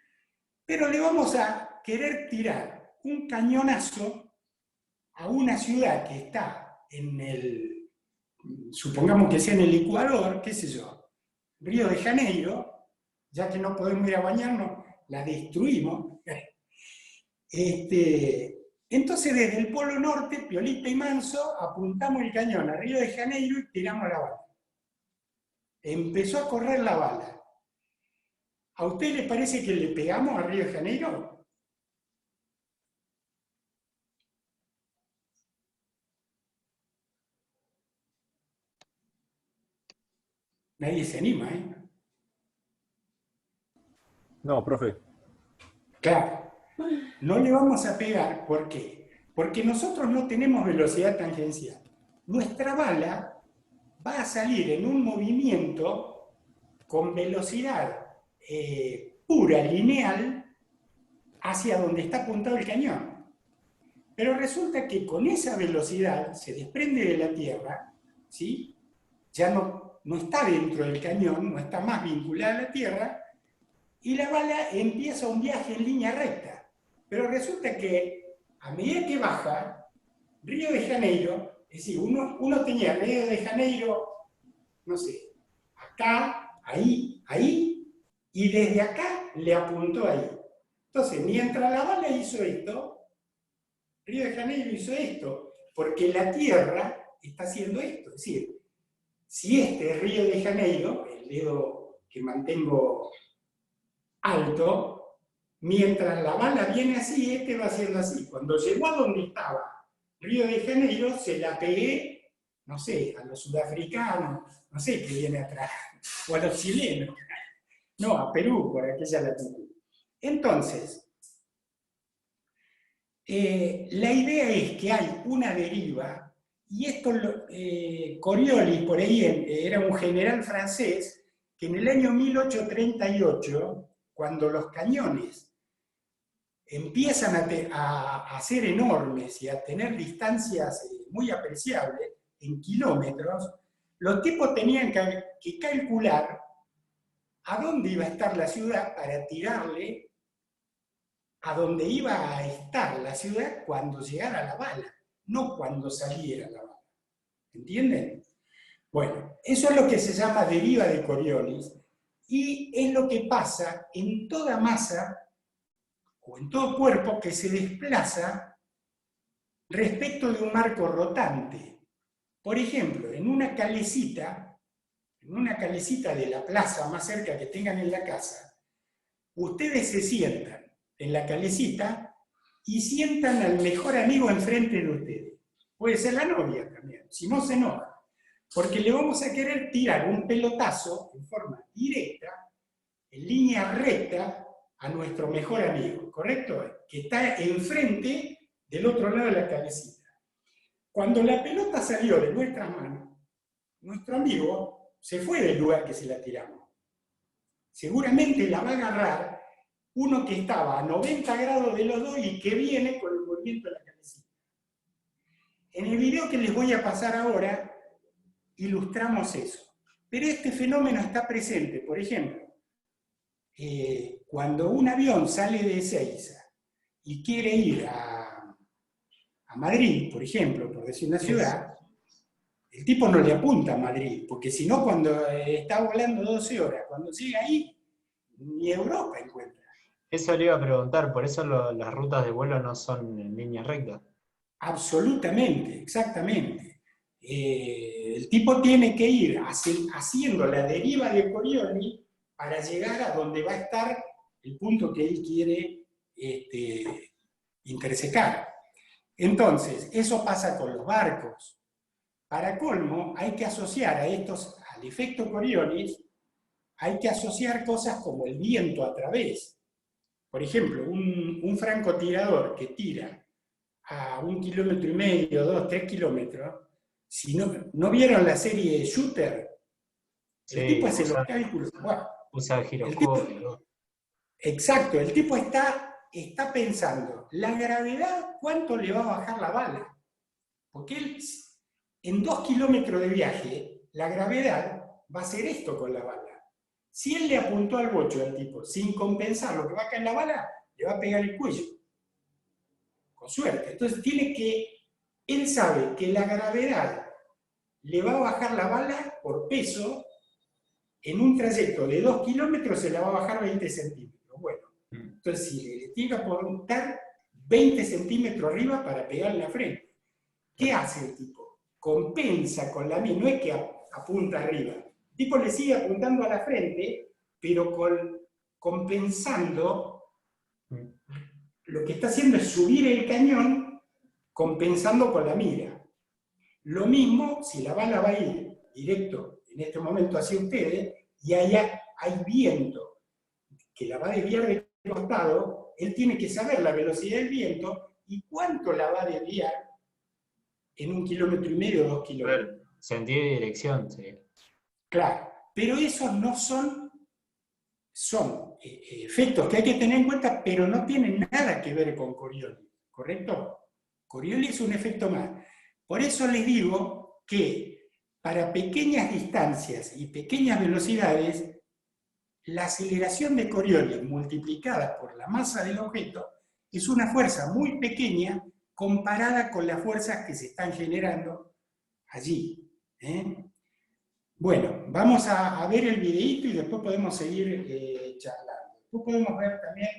Pero le vamos a querer tirar un cañonazo a una ciudad que está en el, supongamos que sea en el Ecuador, qué sé yo, Río de Janeiro, ya que no podemos ir a bañarnos, la destruimos. Entonces desde el polo norte, piolita y manso, apuntamos el cañón a Río de Janeiro y tiramos la bala. Empezó a correr la bala. ¿A usted le parece que le pegamos a Río de Janeiro? Nadie se anima, ¿eh? No, profe. Claro. No le vamos a pegar, ¿por qué? Porque nosotros no tenemos velocidad tangencial. Nuestra bala va a salir en un movimiento con velocidad pura, lineal, hacia donde está apuntado el cañón. Pero resulta que con esa velocidad se desprende de la Tierra, ¿sí? Ya no está dentro del cañón, no está más vinculada a la Tierra, y la bala empieza un viaje en línea recta. Pero resulta que a medida que baja, Río de Janeiro, es decir, uno tenía Río de Janeiro, no sé, acá, ahí, y desde acá le apuntó ahí. Entonces, mientras la bala hizo esto, Río de Janeiro hizo esto, porque la Tierra está haciendo esto. Es decir, si este es Río de Janeiro, el dedo que mantengo alto, mientras la bala viene así, este va haciendo así. Cuando llegó a donde estaba Río de Janeiro, se la pegué, no sé, a los sudafricanos, no sé qué viene atrás, o a los chilenos. No, a Perú, por aquella latitud. Entonces, la idea es que hay una deriva, y esto, Coriolis, por ahí, era un general francés, que en el año 1838, cuando los cañones empiezan a ser enormes y a tener distancias muy apreciables, en kilómetros, los tipos tenían que calcular a dónde iba a estar la ciudad para tirarle a donde iba a estar la ciudad cuando llegara la bala, no cuando saliera la bala. ¿Entienden? Bueno, eso es lo que se llama deriva de Coriolis, y es lo que pasa en toda masa o en todo cuerpo que se desplaza respecto de un marco rotante. Por ejemplo, en una calecita de la plaza más cerca que tengan en la casa, ustedes se sientan en la calecita y sientan al mejor amigo enfrente de ustedes. Puede ser la novia también, si no se enoja. Porque le vamos a querer tirar un pelotazo en forma directa, en línea recta, a nuestro mejor amigo, ¿correcto? Que está enfrente del otro lado de la calecita. Cuando la pelota salió de nuestras manos, nuestro amigo se fue del lugar que se la tiramos. Seguramente la va a agarrar uno que estaba a 90 grados de los dos y que viene con el movimiento de la calecita. En el video que les voy a pasar ahora, ilustramos eso. Pero este fenómeno está presente, por ejemplo, cuando un avión sale de Ezeiza y quiere ir a Madrid, por ejemplo, por decir una ciudad, el tipo no le apunta a Madrid, porque si no, cuando está volando 12 horas, cuando llega ahí, ni Europa encuentra. Eso le iba a preguntar, por eso las rutas de vuelo no son en línea recta. Absolutamente, exactamente. El tipo tiene que ir haciendo la deriva de Coriolis para llegar a donde va a estar el punto que él quiere intersecar. Entonces, eso pasa con los barcos. Para colmo, hay que asociar al efecto Coriolis, hay que asociar cosas como el viento a través. Por ejemplo, un francotirador que tira a 1,5 kilómetros, 2, 3 kilómetros, si no vieron la serie Shooter, el tipo hace los cálculos. Bueno, usa el giroscopio. Exacto, el tipo está pensando, la gravedad, ¿cuánto le va a bajar la bala? Porque él, en 2 kilómetros de viaje, la gravedad va a hacer esto con la bala. Si él le apuntó al bocho al tipo, sin compensar lo que va a caer en la bala, le va a pegar el cuello. Con suerte. Entonces él sabe que la gravedad le va a bajar la bala por peso, en un trayecto de 2 kilómetros se la va a bajar 20 centímetros. Bueno, entonces si le tiene que apuntar 20 centímetros arriba para pegarle la frente. ¿Qué hace el tipo? Compensa con la mía, no es que apunta arriba. El tipo le sigue apuntando a la frente, pero compensando, lo que está haciendo es subir el cañón, compensando con la mira. Lo mismo si la bala va a ir directo en este momento hacia ustedes, y allá hay viento que la va a desviar de costado, él tiene que saber la velocidad del viento y cuánto la va a desviar en 1,5 kilómetros, 2 kilómetros. Sentido y dirección, sí. Claro, pero esos no son efectos que hay que tener en cuenta, pero no tienen nada que ver con Coriolis, ¿correcto? Coriolis es un efecto más. Por eso les digo que para pequeñas distancias y pequeñas velocidades, la aceleración de Coriolis multiplicada por la masa del objeto es una fuerza muy pequeña comparada con las fuerzas que se están generando allí. Bueno, vamos a ver el videíto y después podemos seguir charlando. Después podemos ver también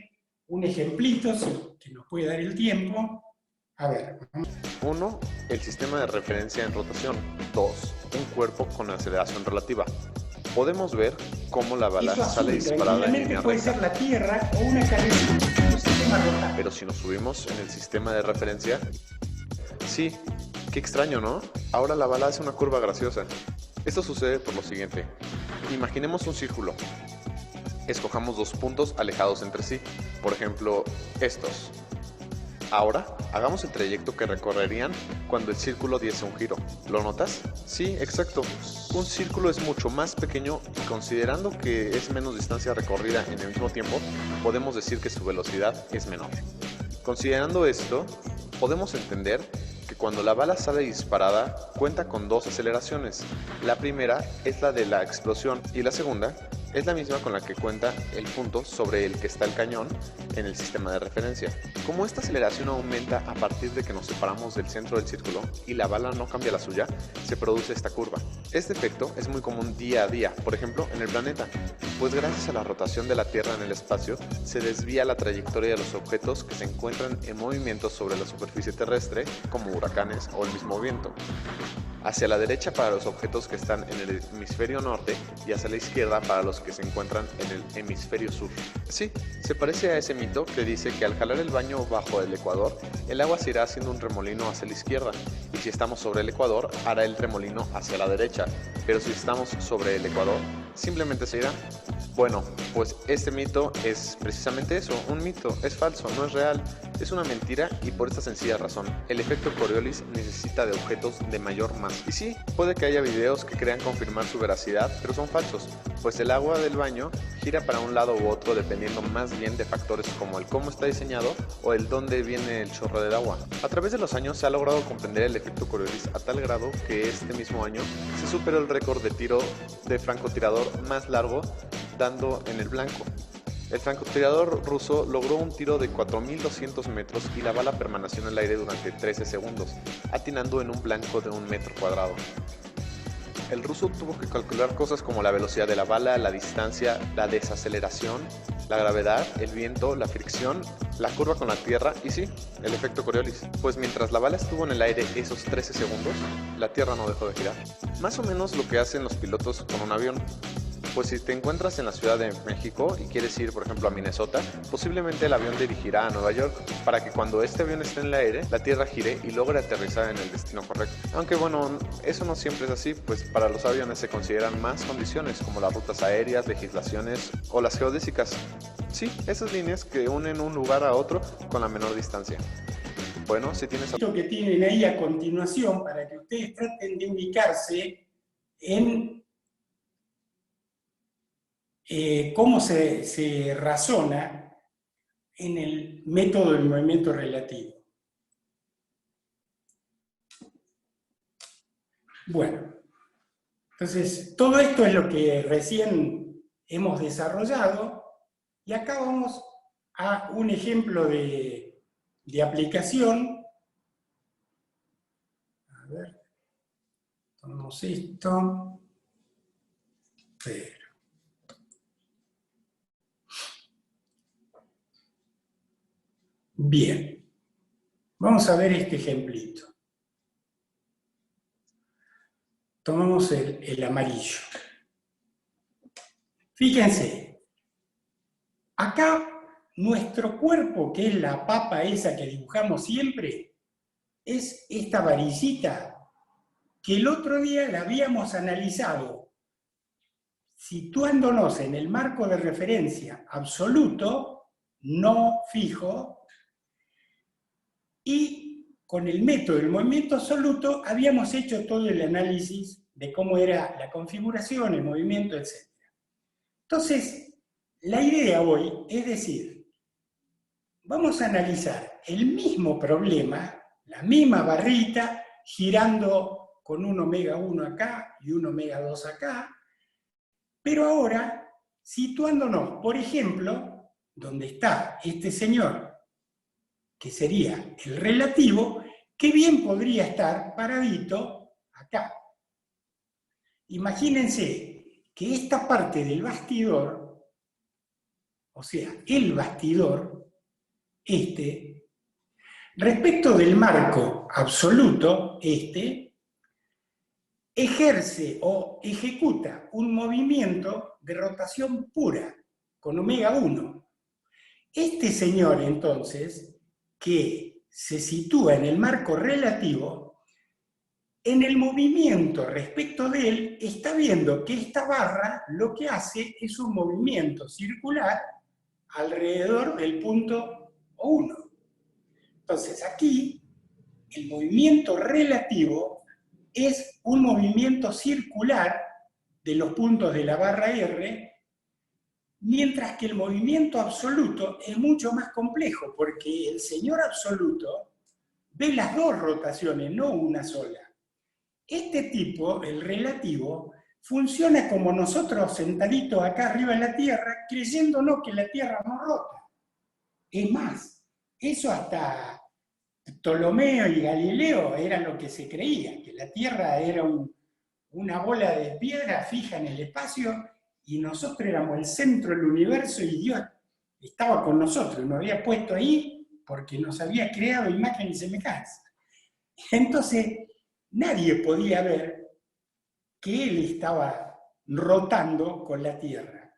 un ejemplito, que nos puede dar el tiempo. A ver, 1. El sistema de referencia en rotación. 2. Un cuerpo con aceleración relativa. Podemos ver cómo la bala eso sale azul disparada en tranquilamente línea puede recta. ser la Tierra o una cadena, un sistema rotatorio. Pero si nos subimos en el sistema de referencia... Sí, qué extraño, ¿no? Ahora la bala hace una curva graciosa. Esto sucede por lo siguiente. Imaginemos un círculo. Escojamos dos puntos alejados entre sí. Por ejemplo, estos. Ahora, hagamos el trayecto que recorrerían cuando el círculo diese un giro. ¿Lo notas? Sí, exacto. Un círculo es mucho más pequeño y considerando que es menos distancia recorrida en el mismo tiempo, podemos decir que su velocidad es menor. Considerando esto, podemos entender que cuando la bala sale disparada cuenta con dos aceleraciones. La primera es la de la explosión y la segunda es la misma con la que cuenta el punto sobre el que está el cañón en el sistema de referencia. Como esta aceleración aumenta a partir de que nos separamos del centro del círculo y la bala no cambia la suya, se produce esta curva. Este efecto es muy común día a día, por ejemplo en el planeta, pues gracias a la rotación de la Tierra en el espacio se desvía la trayectoria de los objetos que se encuentran en movimiento sobre la superficie terrestre, como huracanes o el mismo viento. Hacia la derecha para los objetos que están en el hemisferio norte y hacia la izquierda para los que se encuentran en el hemisferio sur. Sí, se parece a ese mito que dice que al jalar el baño bajo el ecuador, el agua se irá haciendo un remolino hacia la izquierda, y si estamos sobre el ecuador, hará el remolino hacia la derecha, pero si estamos sobre el ecuador, simplemente se irá. Bueno, pues este mito es precisamente eso, un mito, es falso, no es real, es una mentira y por esta sencilla razón, el efecto Coriolis necesita de objetos de mayor masa. Y sí, puede que haya videos que crean confirmar su veracidad, pero son falsos, pues el agua del baño gira para un lado u otro dependiendo más bien de factores como el cómo está diseñado o el dónde viene el chorro del agua. A través de los años se ha logrado comprender el efecto Coriolis a tal grado que este mismo año se superó el récord de tiro de francotirador más largo dando en el blanco. El francotirador ruso logró un tiro de 4.200 metros y la bala permaneció en el aire durante 13 segundos, atinando en un blanco de 1 metro cuadrado. El ruso tuvo que calcular cosas como la velocidad de la bala, la distancia, la desaceleración, la gravedad, el viento, la fricción, la curva con la Tierra y sí, el efecto Coriolis. Pues mientras la bala estuvo en el aire esos 13 segundos, la Tierra no dejó de girar. Más o menos lo que hacen los pilotos con un avión. Pues si te encuentras en la Ciudad de México y quieres ir, por ejemplo, a Minnesota, posiblemente el avión dirigirá a Nueva York para que cuando este avión esté en el aire, la Tierra gire y logre aterrizar en el destino correcto. Aunque bueno, eso no siempre es así, pues para los aviones se consideran más condiciones como las rutas aéreas, legislaciones o las geodésicas. Sí, esas líneas que unen un lugar a otro con la menor distancia. Bueno, si tienes... Esto que tienen ahí a continuación para que ustedes traten de ubicarse en cómo se razona en el método del movimiento relativo. Bueno, entonces todo esto es lo que recién hemos desarrollado y acá vamos a un ejemplo de aplicación. A ver, tomamos esto. Bien, vamos a ver este ejemplito. Tomamos el amarillo. Fíjense, acá nuestro cuerpo, que es la papa esa que dibujamos siempre, es esta varillita que el otro día la habíamos analizado situándonos en el marco de referencia absoluto, no fijo, y con el método del movimiento absoluto habíamos hecho todo el análisis de cómo era la configuración, el movimiento, etc. Entonces, la idea hoy es decir, vamos a analizar el mismo problema, la misma barrita, girando con un omega 1 acá y un omega 2 acá, pero ahora situándonos, por ejemplo, donde está este señor, que sería el relativo, que bien podría estar paradito acá. Imagínense que esta parte del bastidor, o sea, el bastidor, Respecto del marco absoluto, ejerce o ejecuta un movimiento de rotación pura, con omega 1. Este señor, entonces, que se sitúa en el marco relativo, en el movimiento respecto de él, está viendo que esta barra lo que hace es un movimiento circular alrededor del punto 1. Entonces, aquí, el movimiento relativo es un movimiento circular de los puntos de la barra R, mientras que el movimiento absoluto es mucho más complejo, porque el señor absoluto ve las dos rotaciones, no una sola. Este tipo, el relativo, funciona como nosotros sentaditos acá arriba en la Tierra, creyéndonos que la Tierra no rota. Es más, eso hasta Ptolomeo y Galileo era lo que se creía, que la Tierra era una bola de piedra fija en el espacio y nosotros éramos el centro del universo y Dios estaba con nosotros, nos había puesto ahí porque nos había creado imagen y semejanza. Entonces, nadie podía ver que él estaba rotando con la Tierra.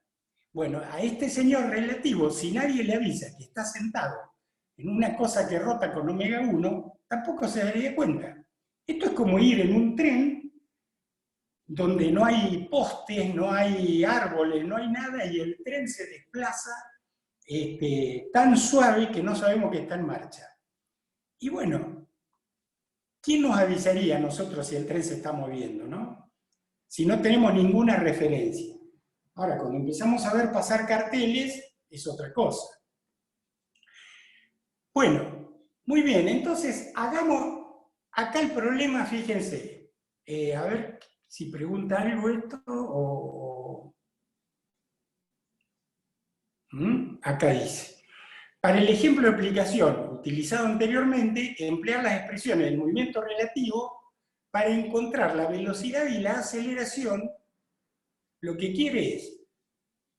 Bueno, a este señor relativo, si nadie le avisa que está sentado en una cosa que rota con omega 1, tampoco se daría cuenta. Esto es como ir en un tren donde no hay postes, no hay árboles, no hay nada, y el tren se desplaza tan suave que no sabemos que está en marcha. Y bueno, ¿quién nos avisaría a nosotros si el tren se está moviendo, no? Si no tenemos ninguna referencia. Ahora, cuando empezamos a ver pasar carteles, es otra cosa. Bueno, muy bien, entonces hagamos acá el problema, fíjense. A ver si pregunta algo esto o... Acá dice. Para el ejemplo de aplicación utilizado anteriormente, emplear las expresiones del movimiento relativo para encontrar la velocidad y la aceleración, lo que quiere es,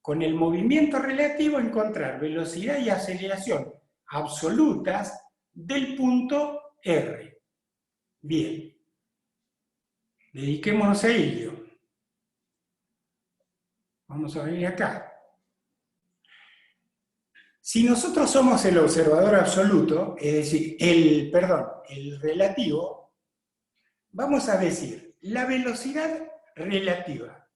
con el movimiento relativo, encontrar velocidad y aceleración absolutas del punto R. Bien. Dediquémonos a ello. Vamos a venir acá. Si nosotros somos el observador absoluto, es decir, el relativo, vamos a decir, la velocidad relativa.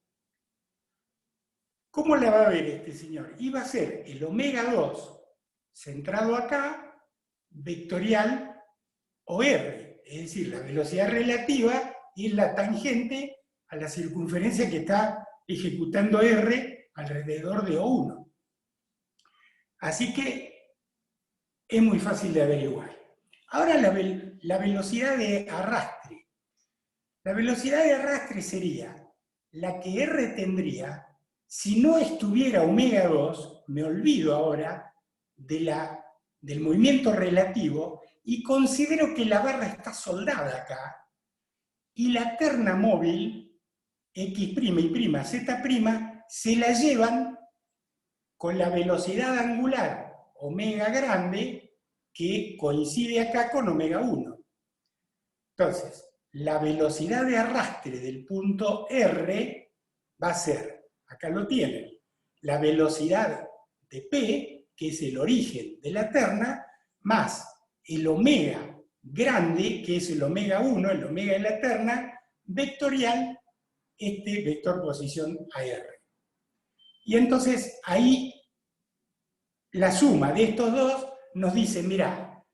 ¿Cómo la va a ver este señor? Y va a ser el omega 2 centrado acá, vectorial o R, es decir, la velocidad relativa es la tangente a la circunferencia que está ejecutando R alrededor de O1. Así que es muy fácil de averiguar. Ahora la velocidad de arrastre. La velocidad de arrastre sería la que R tendría si no estuviera omega 2, me olvido ahora del movimiento relativo y considero que la barra está soldada acá y la terna móvil X' y Z' se la llevan con la velocidad angular omega grande que coincide acá con omega 1. Entonces, la velocidad de arrastre del punto R va a ser, acá lo tienen, la velocidad de P, que es el origen de la terna, más el omega grande, que es el omega 1, el omega de la terna, vectorial, vector posición a R. Y entonces ahí la suma de estos dos nos dice, mirá,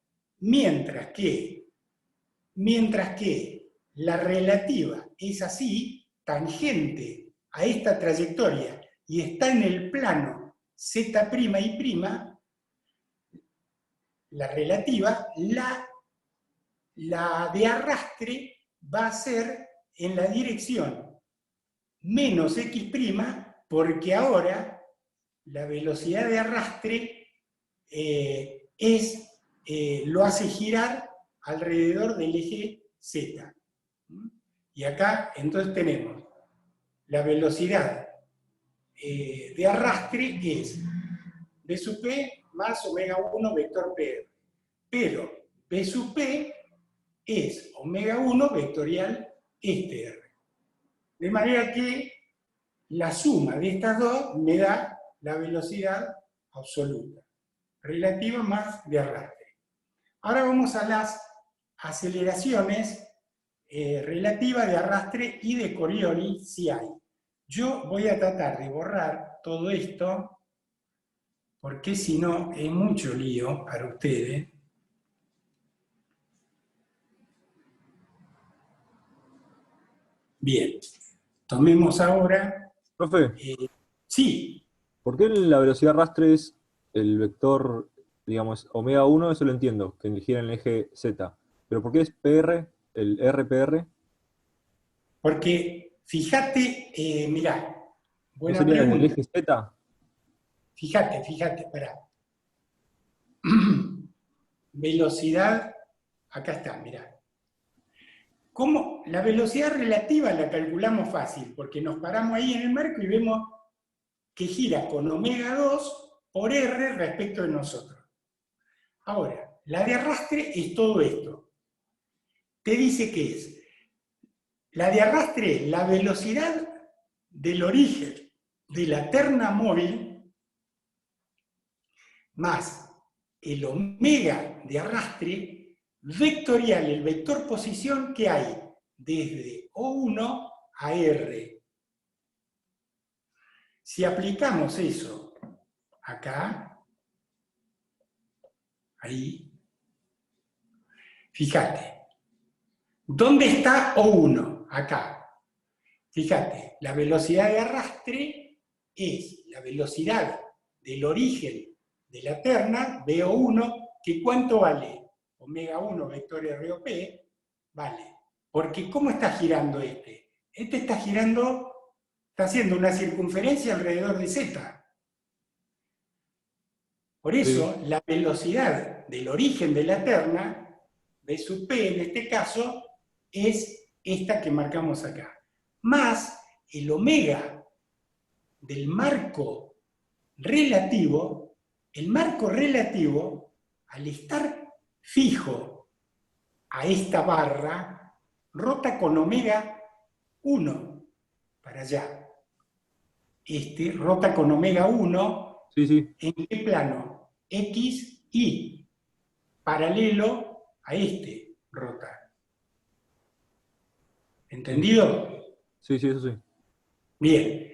mientras que la relativa es así, tangente a esta trayectoria, y está en el plano Z' y', la relativa, la de arrastre va a ser en la dirección menos X', porque ahora la velocidad de arrastre lo hace girar alrededor del eje Z. Y acá entonces tenemos la velocidad de arrastre, que es B sub P más omega 1 vector PR. Pero B sub P es omega 1 vectorial este R. De manera que la suma de estas dos me da la velocidad absoluta, relativa más de arrastre. Ahora vamos a las aceleraciones relativas de arrastre y de Coriolis, si hay. Yo voy a tratar de borrar todo esto, porque si no es mucho lío para ustedes. Bien, tomemos ahora... Profe, sí, ¿por qué la velocidad arrastre es el vector, digamos, omega 1? Eso lo entiendo, que gira en el eje Z. Pero ¿por qué es PR, el RPR? porque fíjate, mirá, ¿No buena sería en el pregunta. eje Z? Fíjate, esperá. Velocidad, acá está, mirá. ¿Cómo? La velocidad relativa la calculamos fácil, porque nos paramos ahí en el marco y vemos que gira con omega 2 por R respecto de nosotros. Ahora, la de arrastre es todo esto. Te dice que es, la de arrastre es la velocidad del origen de la terna móvil más el omega de arrastre vectorial, el vector posición que hay desde O1 a R. Si aplicamos eso acá, ahí, fíjate, ¿dónde está O1? Acá. Fíjate, la velocidad de arrastre es la velocidad del origen de la terna, BO1, que ¿cuánto vale? Omega 1 vector ROP, vale. Porque ¿cómo está girando este? Este está girando, está haciendo una circunferencia alrededor de Z. Por eso, Sí. la velocidad del origen de la terna, B sub P en este caso, es esta que marcamos acá. Más el omega del marco relativo, el marco relativo, al estar fijo a esta barra, rota con omega 1 para allá. Este rota con omega 1, Sí. ¿en qué plano? X, Y, paralelo a este rota. ¿Entendido? Sí, eso sí. Bien.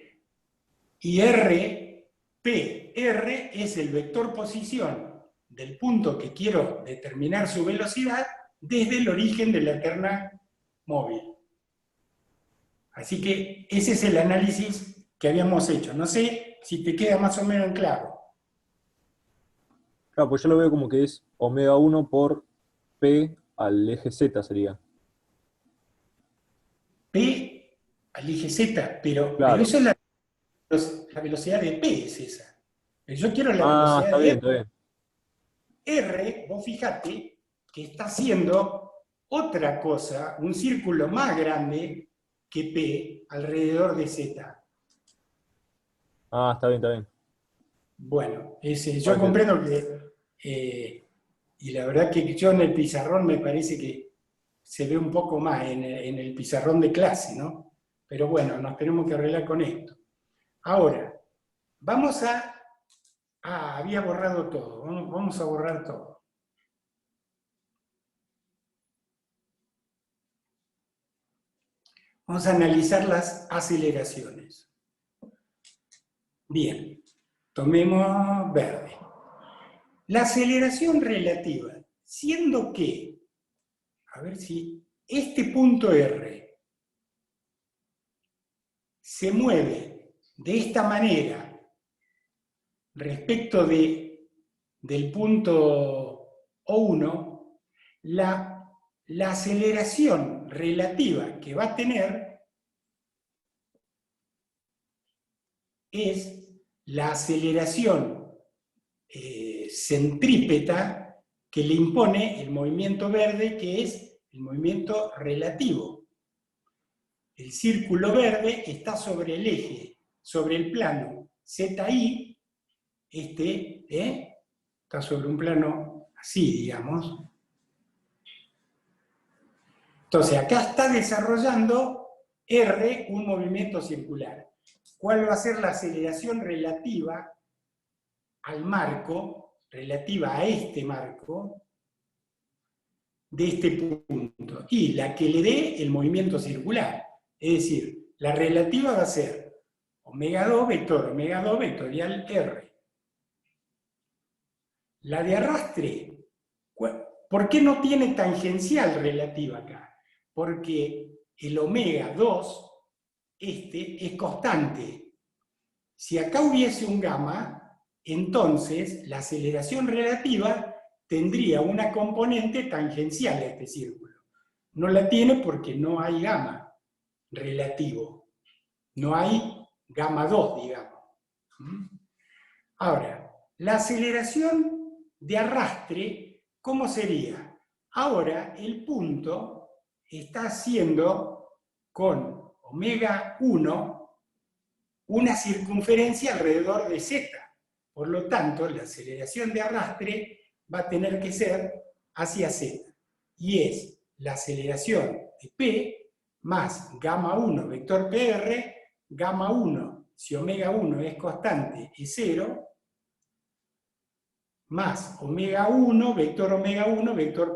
Y R, P, R es el vector posición del punto que quiero determinar su velocidad desde el origen de la terna móvil. Así que ese es el análisis que habíamos hecho. No sé si te queda más o menos claro. Claro, pues yo lo veo como que es omega 1 por P al eje Z sería. P al eje Z, pero Claro. eso es la velocidad de P, es esa. Yo quiero la Ah, velocidad está de bien, está bien. R, vos fíjate que está haciendo otra cosa, un círculo más grande que P alrededor de Z. Ah, está bien. Bueno, yo Vale. comprendo que, y la verdad que yo en el pizarrón me parece que se ve un poco más en el pizarrón de clase, ¿no? Pero bueno, nos tenemos que arreglar con esto. Ahora, vamos a... Ah, había borrado todo, vamos a borrar todo. Vamos a analizar las aceleraciones. Bien, tomemos verde. La aceleración relativa, siendo que, a ver si este punto R se mueve de esta manera respecto del punto O1, la aceleración relativa que va a tener es la aceleración centrípeta que le impone el movimiento verde, que es el movimiento relativo. El círculo verde está sobre el eje, sobre el plano ZI, está sobre un plano así, digamos. Entonces, acá está desarrollando R un movimiento circular. ¿Cuál va a ser la aceleración relativa al marco, relativa a este marco, de este punto? Y la que le dé el movimiento circular. Es decir, la relativa va a ser omega 2 vectorial R. La de arrastre, ¿por qué no tiene tangencial relativa acá? Porque el omega 2, es constante. Si acá hubiese un gamma, entonces la aceleración relativa tendría una componente tangencial a este círculo. No la tiene porque no hay gamma relativo. No hay gamma 2, digamos. Ahora, la aceleración de arrastre, ¿cómo sería? Ahora el punto está haciendo con omega 1 una circunferencia alrededor de z. Por lo tanto, la aceleración de arrastre va a tener que ser hacia z. Y es la aceleración de P más gamma 1 vector PR, gamma 1, si omega 1 es constante, es 0, más omega 1 vector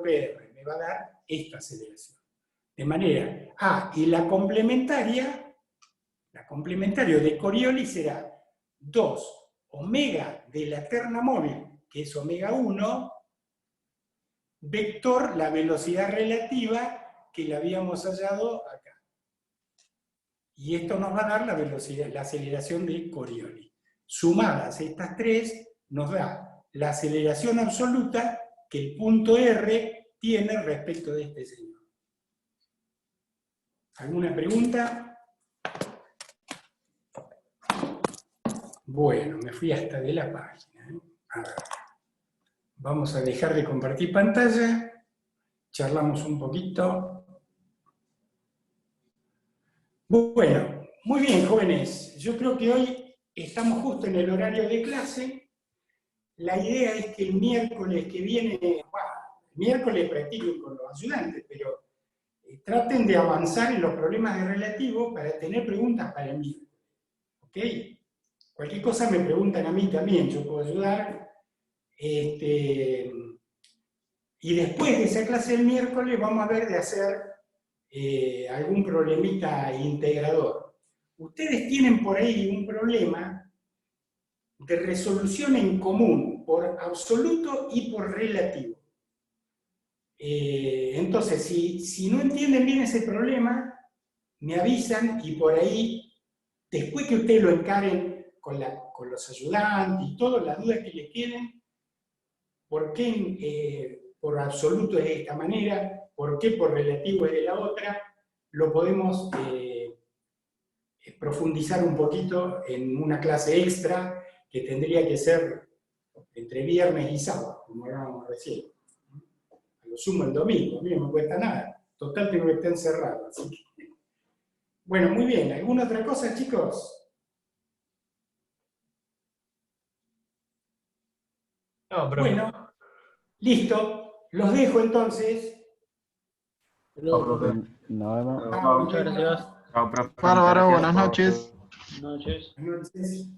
PR. Me va a dar esta aceleración. De manera, y la complementario de Coriolis será 2 omega de la terna móvil, que es omega 1, vector la velocidad relativa que la habíamos hallado acá. Y esto nos va a dar la velocidad, la aceleración de Coriolis. Sumadas estas tres, nos da la aceleración absoluta que el punto R tiene respecto de este señor. ¿Alguna pregunta? Bueno, me fui hasta de la página. A ver. Vamos a dejar de compartir pantalla. Charlamos un poquito. Bueno, muy bien, jóvenes. Yo creo que hoy estamos justo en el horario de clase. La idea es que el miércoles que viene, el miércoles practiquen con los ayudantes, pero traten de avanzar en los problemas de relativo para tener preguntas para el miércoles. ¿Ok? Cualquier cosa me preguntan a mí también, yo puedo ayudar. Y después de esa clase del miércoles vamos a ver de hacer algún problemita integrador. Ustedes tienen por ahí un problema de resolución en común, por absoluto y por relativo. Entonces, si no entienden bien ese problema, me avisan y por ahí, después que ustedes lo encaren con los ayudantes y todas las dudas que les queden, ¿por qué por absoluto es de esta manera? ¿Por qué por relativo es de la otra? Lo podemos profundizar un poquito en una clase extra que tendría que ser entre viernes y sábado, como hablábamos recién. A lo sumo el domingo, a mí no me cuesta nada. Total tengo que estar encerrado. Así que... Bueno, muy bien. ¿Alguna otra cosa, chicos? No, pero Bueno, listo. Los dejo entonces. Chao, profe. Nos vemos. Muchas gracias. Bárbaro, buenas noches. Buenas noches. Buenas noches.